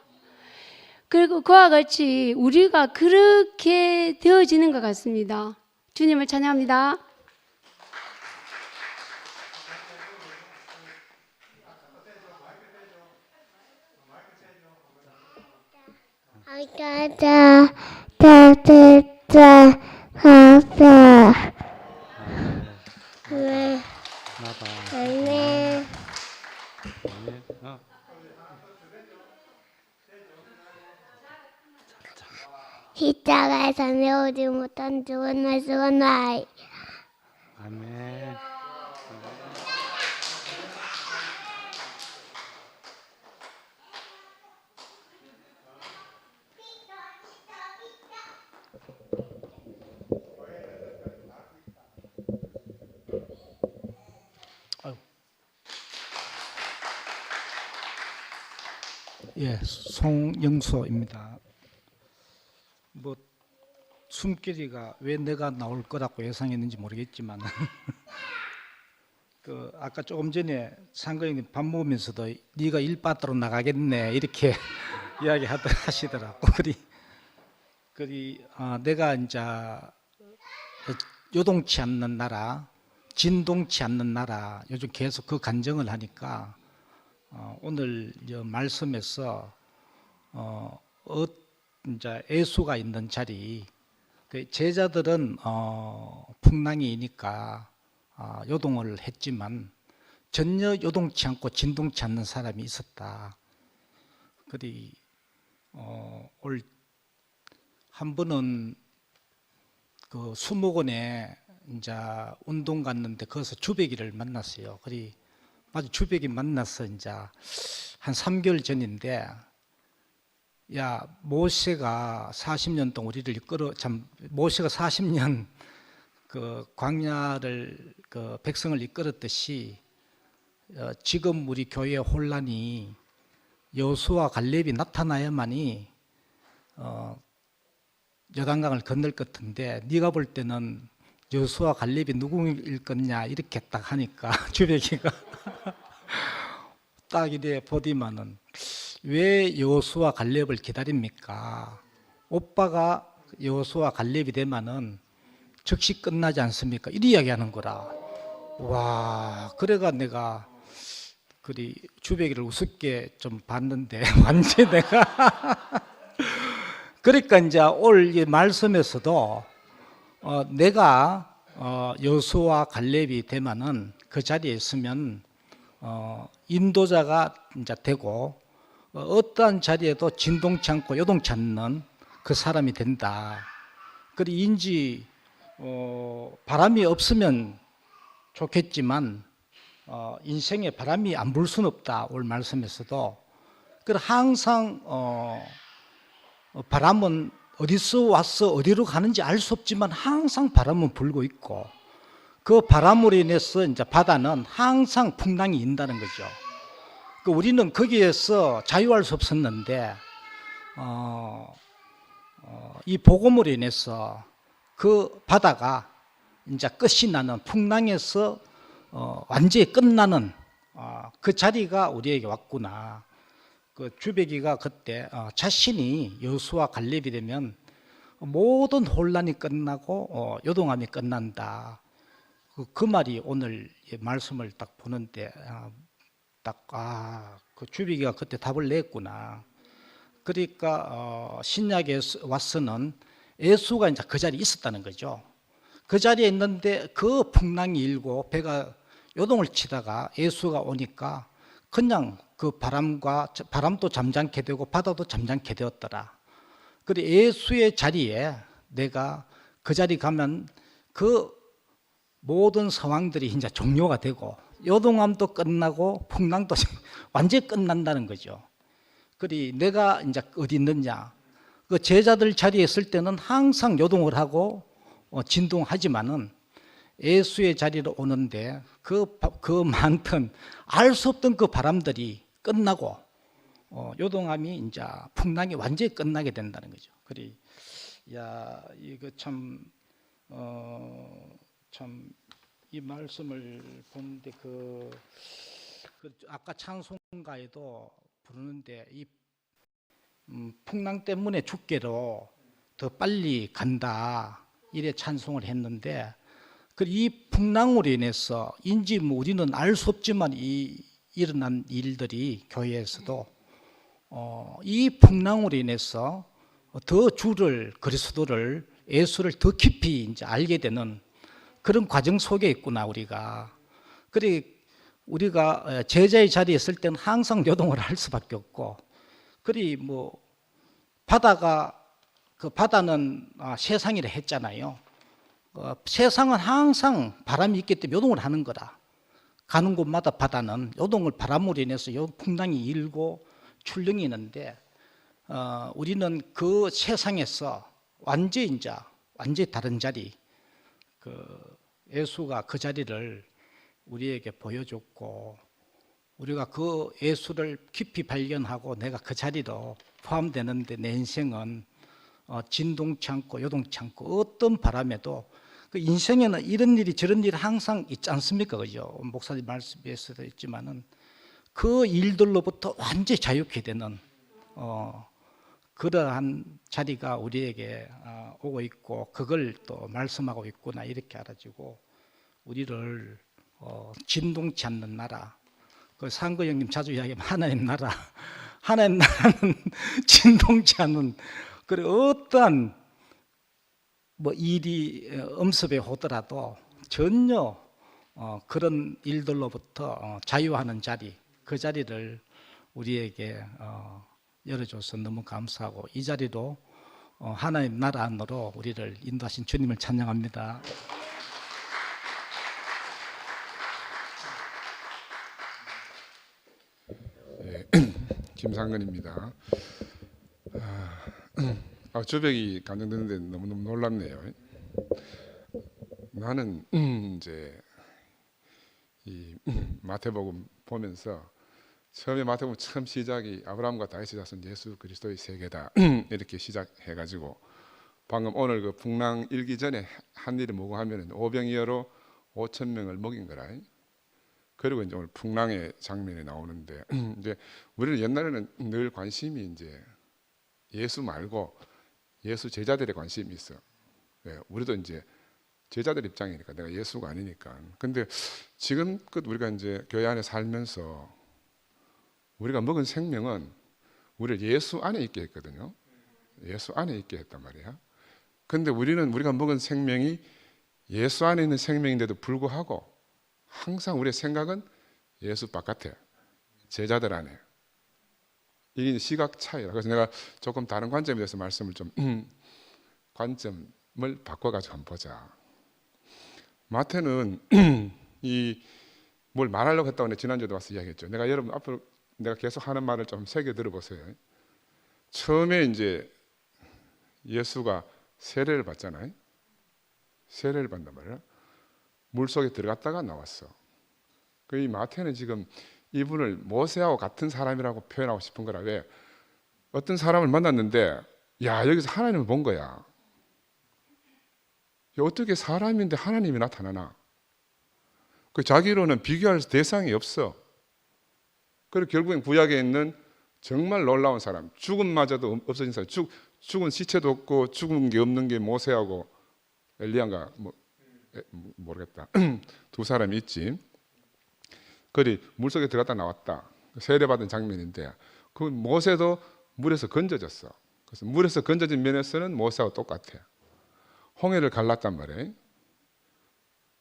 Speaker 4: 그리고 그와 같이 우리가 그렇게 되어지는 것 같습니다. 주님을 찬양합니다.
Speaker 5: 아가다 따뜻한 하다 아멘. 십자가에서 내오지 못한 죽은 말씀은 나이.
Speaker 6: 아멘.
Speaker 7: 예, 송영수입니다. 뭐 숨결이가 왜 내가 나올 거라고 예상했는지 모르겠지만 그 아까 조금 전에 상거형님 밥 먹으면서도 네가 일바다로 나가겠네 이렇게 하시더라고. 내가 이제 요동치 않는 나라, 진동치 않는 나라 요즘 계속 그 간증을 하니까 오늘 말씀에서 이제 예수가 있는 자리, 그 제자들은 풍랑이니까 요동을 했지만 전혀 요동치 않고 진동치 않는 사람이 있었다. 올 한 번은 그 수목원에 이제 운동 갔는데 거기서 주백이를 만났어요. 마치 주백이 만나서 이제 한 3개월 전인데, 야, 모세가 40년 동안 우리를 모세가 40년 그 광야를 그 백성을 이끌었듯이 지금 우리 교회 혼란이 여호수아 갈렙이 나타나야만이 요단강을 건널 것 같은데 네가 볼 때는 여호수아 갈렙이 누구일 거냐 이렇게 딱 하니까 주백이가 딱 이래 보디만은 왜 여호수아 갈렙을 기다립니까? 오빠가 여호수아 갈렙이 되면은 즉시 끝나지 않습니까? 이리 이야기하는 거라. 와, 그래가 내가 주백이를 우습게 좀 봤는데 완전 내가 그러니까 이제 올 이 말씀에서도 내가 여호수아 갈렙이 되면은 그 자리에 있으면 인도자가 이제 되고 어떠한 자리에도 진동치 않고 요동치 않는 그 사람이 된다. 인지 바람이 없으면 좋겠지만 인생에 바람이 안 불 수는 없다. 올 말씀에서도 항상 바람은 어디서 와서 어디로 가는지 알 수 없지만 항상 바람은 불고 있고 그 바람으로 인해서 이제 바다는 항상 풍랑이 인다는 거죠. 우리는 거기에서 자유할 수 없었는데 이 복음으로 인해서 그 바다가 이제 끝이 나는 풍랑에서 완전히 끝나는 그 자리가 우리에게 왔구나. 그 주백이가 그때 자신이 여호수아 갈렙이 되면 모든 혼란이 끝나고 요동함이 끝난다. 그 말이 오늘 말씀을 딱 보는데 그 주백이가 그때 답을 냈구나. 그러니까 신약에 와서는 예수가 이제 그 자리에 있었다는 거죠. 그 자리에 있는데 그 풍랑이 일고 배가 요동을 치다가 예수가 오니까 그냥 그 바람도 잠잠케 되고 바다도 잠잠케 되었더라. 그리고 예수의 자리에 내가 그 자리 가면 그 모든 상황들이 이제 종료가 되고 요동함도 끝나고 풍랑도 완전히 끝난다는 거죠. 그리고 내가 이제 어디 있느냐? 그 제자들 자리에 있을 때는 항상 요동을 하고 진동하지만은 예수의 자리로 오는데 그 많던 알 수 없던 그 바람들이 끝나고 요동함이 이제 풍랑이 완전히 끝나게 된다는 거죠. 그리 이거 참 이 말씀을 보는데 그 아까 찬송가에도 부르는데 이 풍랑 때문에 죽게로 더 빨리 간다 이래 찬송을 했는데 이 풍랑으로 인해서 우리는 알 수 없지만 일어난 일들이 교회에서도 이 풍랑으로 인해서 더 그리스도를 예수를 더 깊이 이제 알게 되는 그런 과정 속에 있구나 우리가. 우리가 제자의 자리에 있을 때는 항상 요동을 할 수밖에 없고, 그리 뭐 바다는 세상이라 했잖아요. 세상은 항상 바람이 있기 때문에 요동을 하는 거다. 가는 곳마다 바다는 요동을 바람으로 인해서 풍랑이 일고 출렁이 있는데, 우리는 그 세상에서 완전히 다른 자리, 예수가 그 자리를 우리에게 보여줬고, 우리가 그 예수를 깊이 발견하고 내가 그 자리로 포함되는데, 내 인생은 진동치 않고 요동치 않고 어떤 바람에도, 그 인생에는 이런 일이 저런 일이 항상 있지 않습니까? 그죠? 목사님 말씀에서도 있지만은 그 일들로부터 완전히 자유케 되는 그러한 자리가 우리에게 오고 있고, 그걸 또 말씀하고 있구나, 이렇게 알아지고, 우리를 진동치 않는 나라, 그 상거 형님 자주 이야기하면 하나님 나라, 하나님 나라는 진동치 않는, 그리고 어떠한 뭐 일이 엄습해 오더라도 전혀 그런 일들로부터 자유하는 자리, 그 자리를 우리에게 열어줘서 너무 감사하고, 이 자리로 하나님 나라 안으로 우리를 인도하신 주님을 찬양합니다.
Speaker 8: 김상근입니다. 주백이 감정되는데 너무너무 놀랍네요. 나는 이제 이 마태복음 보면서 처음에 마태복음 처음 시작이 아브라함과 다윗의 자손 예수 그리스도의 세계다 이렇게 시작해가지고, 방금 오늘 그 풍랑 일기 전에 한 일이 뭐고 하면은 오병이어로 5천 명을 먹인 거라. 그리고 이제 오늘 풍랑의 장면이 나오는데, 이제 우리는 옛날에는 늘 관심이 이제 예수 말고 예수 제자들의 관심이 있어. 우리도 이제 제자들 입장이니까, 내가 예수가 아니니까. 근데 지금껏 우리가 이제 교회 안에 살면서 우리가 먹은 생명은 우리를 예수 안에 있게 했거든요. 예수 안에 있게 했단 말이야. 근데 우리가 먹은 생명이 예수 안에 있는 생명인데도 불구하고 항상 우리의 생각은 예수 바깥에, 제자들 안에. 이게 시각 차이라. 그래서 내가 조금 다른 관점에 대해서 말씀을 좀 관점을 바꿔가지고 한번 보자. 마태는 이 뭘 말하려고 했다고 지난주에도 와서 이야기했죠. 내가 여러분 앞으로 내가 계속 하는 말을 좀 새겨 들어보세요. 처음에 이제 예수가 세례를 받잖아요. 세례를 받단 말이야. 물속에 들어갔다가 나왔어. 이 마태는 지금 이분을 모세하고 같은 사람이라고 표현하고 싶은 거라. 왜? 어떤 사람을 만났는데, 야, 여기서 하나님을 본 거야. 어떻게 사람인데 하나님이 나타나나? 그 자기로는 비교할 대상이 없어. 그리고 결국엔 구약에 있는 정말 놀라운 사람, 죽음마저도 없어진 사람, 죽은 시체도 없고 죽은 게 없는 게 모세하고 엘리야인가 모르겠다. 두 사람이 있지. 그리 물속에 들어갔다 나왔다. 세례받은 장면인데, 그 모세도 물에서 건져졌어. 그래서 물에서 건져진 면에서는 모세하고 똑같아. 홍해를 갈랐단 말이에요.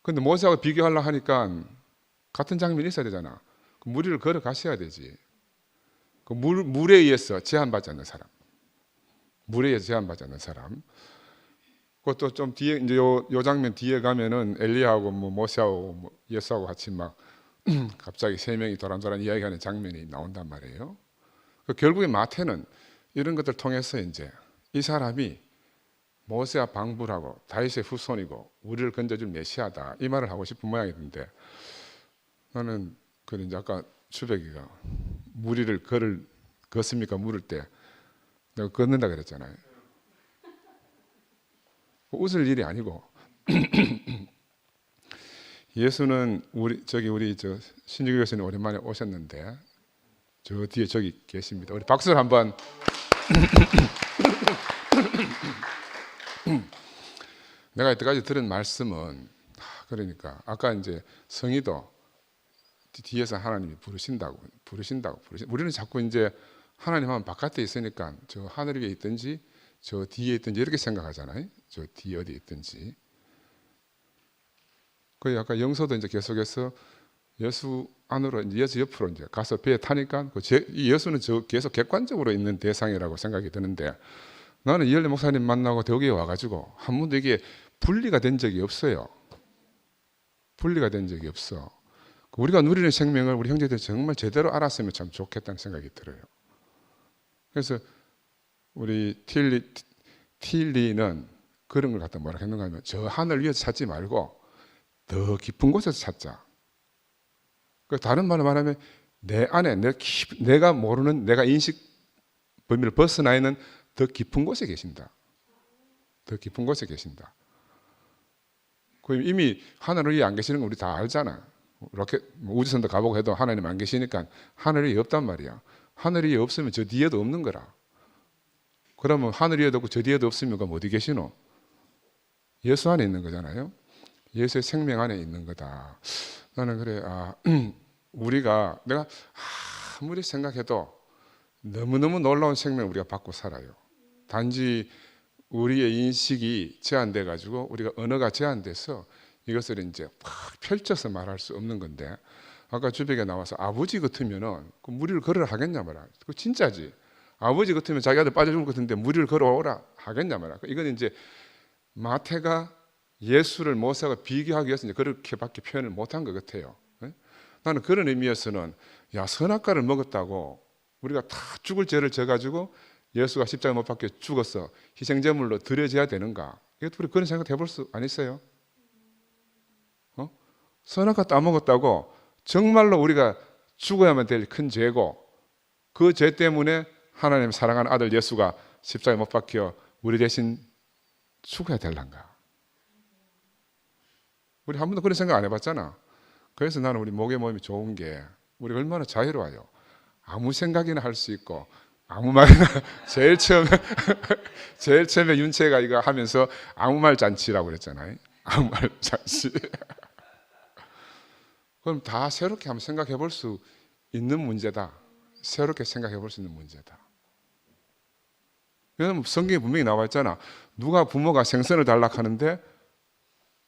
Speaker 8: 근데 모세하고 비교하려고 하니까 같은 장면이 있어야 되잖아. 그 물 위를 걸어 가셔야 되지. 그 물에 의해서 제한받지 않는 사람. 물에 의해서 제한받지 않는 사람. 그것도 좀 뒤에 이제 요 장면 뒤에 가면은 엘리야하고 뭐 모세하고 예수하고 같이 막 갑자기 세 명이 도란도란 이야기하는 장면이 나온단 말이에요. 결국에 마태는 이런 것들 통해서 이제 이 사람이 모세와 방불하고 다윗의 후손이고 우리를 건져줄 메시아다, 이 말을 하고 싶은 모양이던데, 나는 그 이제 아까 추백이가 무리를 걷습니까? 물을 때 내가 걷는다 그랬잖아요. 웃을 일이 아니고 예수는 우리 신주교 교수님 오랜만에 오셨는데 저 뒤에 저기 계십니다. 우리 박수를 한번. 내가 이때까지 들은 말씀은, 그러니까 아까 이제 성의도 뒤에서 하나님이 부르신다고. 우리는 자꾸 이제 하나님 하면 바깥에 있으니까 저 하늘 위에 있든지 저 뒤에 있든지 이렇게 생각하잖아요. 저 뒤에 어디 있든지. 그 아까 영서도 이제 계속해서 예수 안으로 이제 예수 옆으로 이제 가서 배에 타니까 이 예수는 계속 객관적으로 있는 대상이라고 생각이 드는데 나는 이열래 목사님 만나고 대구에 와가지고 한 번도 이게 분리가 된 적이 없어요. 분리가 된 적이 없어. 우리가 누리는 생명을 우리 형제들이 정말 제대로 알았으면 참 좋겠다는 생각이 들어요. 그래서 우리 틸리는 그런 걸 갖다 뭐라 했는가 하면 저 하늘 위에서 찾지 말고 더 깊은 곳에서 찾자. 그 다른 말로 말하면 내 안에 내가 모르는 내가 인식 범위를 벗어나 있는 더 깊은 곳에 계신다. 더 깊은 곳에 계신다. 그 이미 하늘 위에 안 계시는 건 우리 다 알잖아. 이렇게 우주선도 가보고 해도 하나님 안 계시니까 하늘 위에 없단 말이야. 하늘 위에 없으면 저 뒤에도 없는 거라. 그러면 하늘 위에도 없고 저 뒤에도 없으면 그럼 어디 계시노? 예수 안에 있는 거잖아요. 예수의 생명 안에 있는 거다. 나는 그래, 우리가 내가 아무리 생각해도 너무너무 놀라운 생명을 우리가 받고 살아요. 단지 우리의 인식이 제한돼 가지고 우리가 언어가 제한돼서 이것을 이제 막 펼쳐서 말할 수 없는 건데 아까 주벽에 나와서 아버지 같으면은 그 무리를 걸으라 하겠냐 말이야. 그 진짜지. 아버지 같으면 자기 아들 빠져 죽을 것 같은데 무리를 걸어오라 하겠냐 말이야. 이건 이제 마태가 예수를 모세와 비교하기 위해서 이제 그렇게밖에 표현을 못한 것 같아요. 나는 그런 의미에서는 야 선악과를 먹었다고 우리가 다 죽을 죄를 져가지고 예수가 십자가 못 박혀 죽어서 희생제물로 드려져야 되는가? 이것도 우리 그런 생각 해볼 수 안 있어요? 선악과 따먹었다고 정말로 우리가 죽어야만 될 큰 죄고 그 죄 때문에 하나님 사랑하는 아들 예수가 십자가에 못 박혀 우리 대신 죽어야 될란가? 우리 한 번도 그런 생각 안 해봤잖아. 그래서 나는 우리 목회 모임이 좋은 게 우리가 얼마나 자유로워요. 아무 생각이나 할 수 있고 아무 말이나 제일 처음에 윤채가 이거 하면서 아무 말 잔치라고 그랬잖아요. 아무 말 잔치. 그럼 다 새롭게 한번 생각해 볼 수 있는 문제다. 새롭게 생각해 볼 수 있는 문제다. 왜냐하면 성경에 분명히 나와 있잖아. 누가 부모가 생선을 달라고 하는데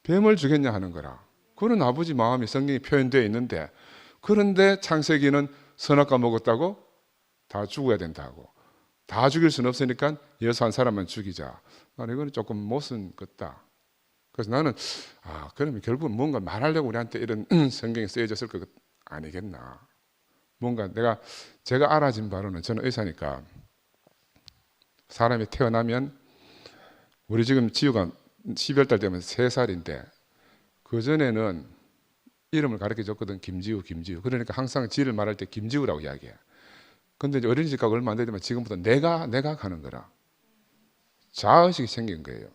Speaker 8: 뱀을 주겠냐 하는 거라. 그런 아버지 마음이 성경에 표현되어 있는데 그런데 창세기는 선악과 먹었다고 다 죽어야 된다고. 다 죽일 수는 없으니까 예수 한 사람만 죽이자. 나는 이거는 조금 못은 같다. 그래서 나는 그러면 결국은 뭔가 말하려고 우리한테 이런 성경이 쓰여졌을 것 아니겠나. 뭔가 제가 알아진 바로는 저는 의사니까 사람이 태어나면 우리 지금 지우가 12월달 되면 3살인데 그전에는 이름을 가르쳐 줬거든. 김지우. 그러니까 항상 지를 말할 때 김지우라고 이야기해. 근데 이제 어린이집 가고 얼마 안 되지만 지금부터 내가 가는 거라. 자아의식이 생긴 거예요.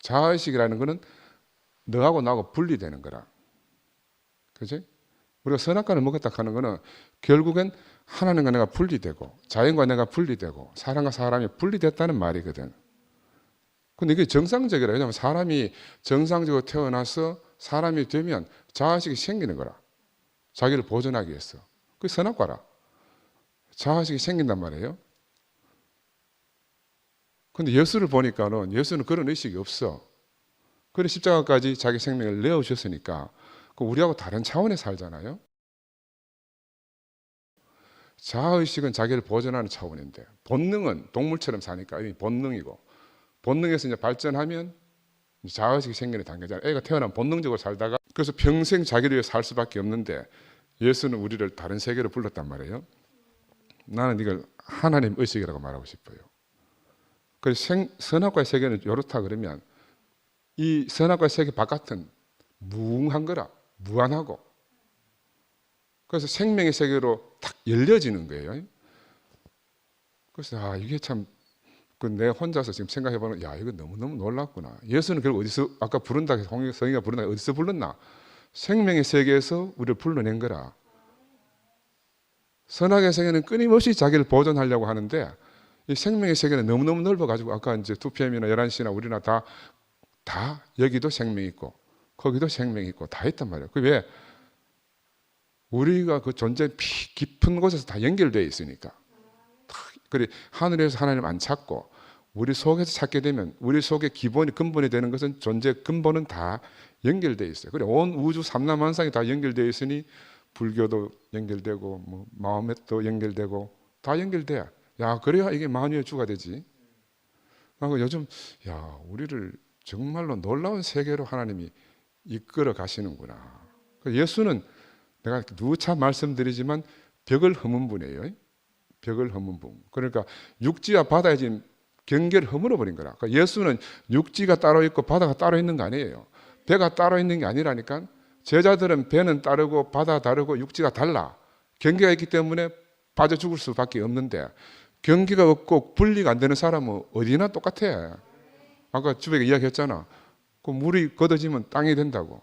Speaker 8: 자아의식이라는 거는 너하고 나하고 분리되는 거라. 그치? 우리가 선악과를 먹었다 하는 거는 결국엔 하나님과 내가 분리되고 자연과 내가 분리되고 사람과 사람이 분리됐다는 말이거든. 근데 이게 정상적이라. 왜냐하면 사람이 정상적으로 태어나서 사람이 되면 자아의식이 생기는 거라. 자기를 보존하기 위해서. 그게 선악과라. 자아의식이 생긴단 말이에요. 근데 예수를 보니까는 예수는 그런 의식이 없어. 그래 십자가까지 자기 생명을 내어주셨으니까 우리하고 다른 차원에 살잖아요. 자아의식은 자기를 보존하는 차원인데 본능은 동물처럼 사니까 본능이고 본능에서 이제 발전하면 자아의식이 생기는 단계잖아요. 애가 태어나면 본능적으로 살다가 그래서 평생 자기를 위해 살 수밖에 없는데 예수는 우리를 다른 세계로 불렀단 말이에요. 나는 이걸 하나님 의식이라고 말하고 싶어요. 그래서 선악과의 세계는 이렇다 그러면 이 선악과의 세계 바깥은 무한 거라. 무한하고. 그래서 생명의 세계로 탁 열려지는 거예요. 그래서 이게 참 내 혼자서 지금 생각해보면 이거 너무너무 놀랍구나. 예수는 결국 어디서 아까 부른다 해서 성경이 부른다 어디서 불렀나? 생명의 세계에서 우리를 불러낸 거라. 선악의 세계는 끊임없이 자기를 보존하려고 하는데 이 생명의 세계는 너무너무 넓어가지고 아까 이제 2PM이나 11시나 우리나 다 여기도 생명이 있고 거기도 생명이 있고 다 있단 말이에요. 그 왜? 우리가 그 존재 깊은 곳에서 다 연결되어 있으니까. 그래 하늘에서 하나님 안 찾고 우리 속에서 찾게 되면 우리 속의 기본이 근본이 되는 것은 존재 근본은 다 연결되어 있어요. 그래 온 우주 삼라만상이 다 연결되어 있으니 불교도 연결되고 뭐 마음에도 연결되고 다 연결돼야. 야 그래야 이게 만유의 주가 되지. 그리고 요즘 야 우리를 정말로 놀라운 세계로 하나님이 이끌어 가시는구나. 예수는 내가 누차 말씀드리지만 벽을 허문 분이에요. 벽을 허문 분. 그러니까 육지와 바다의 지금 경계를 허물어 버린 거라. 그러니까 예수는 육지가 따로 있고 바다가 따로 있는 거 아니에요. 배가 따로 있는 게 아니라니까. 제자들은 배는 다르고 바다 다르고 육지가 달라. 경계가 있기 때문에 빠져 죽을 수밖에 없는데 경계가 없고 분리가 안 되는 사람은 어디나 똑같아. 아까 주bek에 이야기했잖아. 그 물이 걷어지면 땅이 된다고.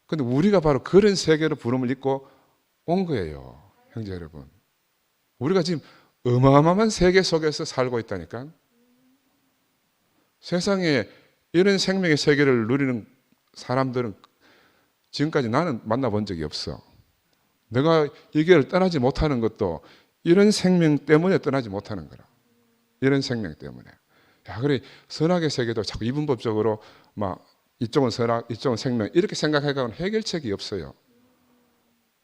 Speaker 8: 근데 우리가 바로 그런 세계로 부름을 입고 온 거예요. 형제 여러분. 우리가 지금 어마어마한 세계 속에서 살고 있다니까. 세상에 이런 생명의 세계를 누리는 사람들은 지금까지 나는 만나본 적이 없어. 내가 이 길을 떠나지 못하는 것도 이런 생명 때문에 떠나지 못하는 거라. 이런 생명 때문에. 야, 그래 선악의 세계도 자꾸 이분법적으로 막 이쪽은 선악, 이쪽은 생명 이렇게 생각해가면 해결책이 없어요.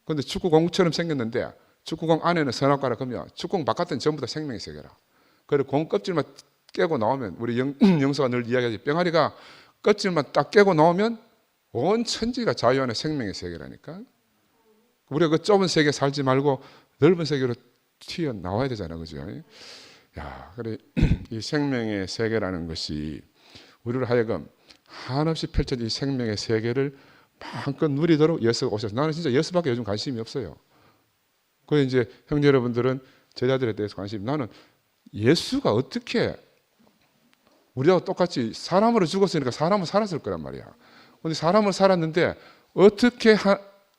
Speaker 8: 그런데 축구공처럼 생겼는데 축구공 안에는 선악과라 그러면 축구공 바깥은 전부 다 생명의 세계라. 그리고 공 껍질만 깨고 나오면 우리 영서가 늘 이야기하지 병아리가 껍질만 딱 깨고 나오면 온 천지가 자유 안에 생명의 세계라니까. 우리가 그 좁은 세계에 살지 말고 넓은 세계로 튀어나와야 되잖아. 그죠? 야, 그래 이 생명의 세계라는 것이 우리를 하여금 한없이 펼쳐진 이 생명의 세계를 마음껏 누리도록 예수가 오셔서 나는 진짜 예수밖에 요즘 관심이 없어요. 그래서 이제 형제 여러분들은 제자들에 대해서 관심이 나는 예수가 어떻게 우리하고 똑같이 사람으로 죽었으니까 사람은 살았을 거란 말이야. 근데 사람은 살았는데 어떻게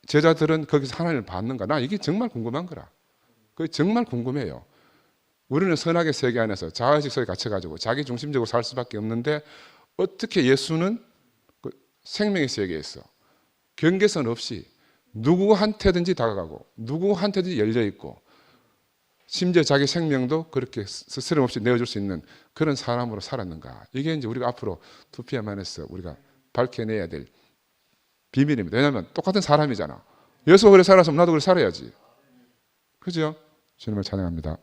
Speaker 8: 제자들은 거기서 하나님을 받는가? 나 이게 정말 궁금한 거라. 그게 정말 궁금해요. 우리는 선악의 세계 안에서 자아의식 속에 갇혀가지고 자기 중심적으로 살 수밖에 없는데 어떻게 예수는 그 생명의 세계에서 경계선 없이 누구한테든지 다가가고 누구한테든지 열려있고 심지어 자기 생명도 그렇게 스스럼 없이 내어줄 수 있는 그런 사람으로 살았는가. 이게 이제 우리가 앞으로 두피아만에서 우리가 밝혀내야 될 비밀입니다. 왜냐하면 똑같은 사람이잖아. 예수가 그래 살았으면 나도 그래 살아야지. 그죠? 주님을 찬양합니다.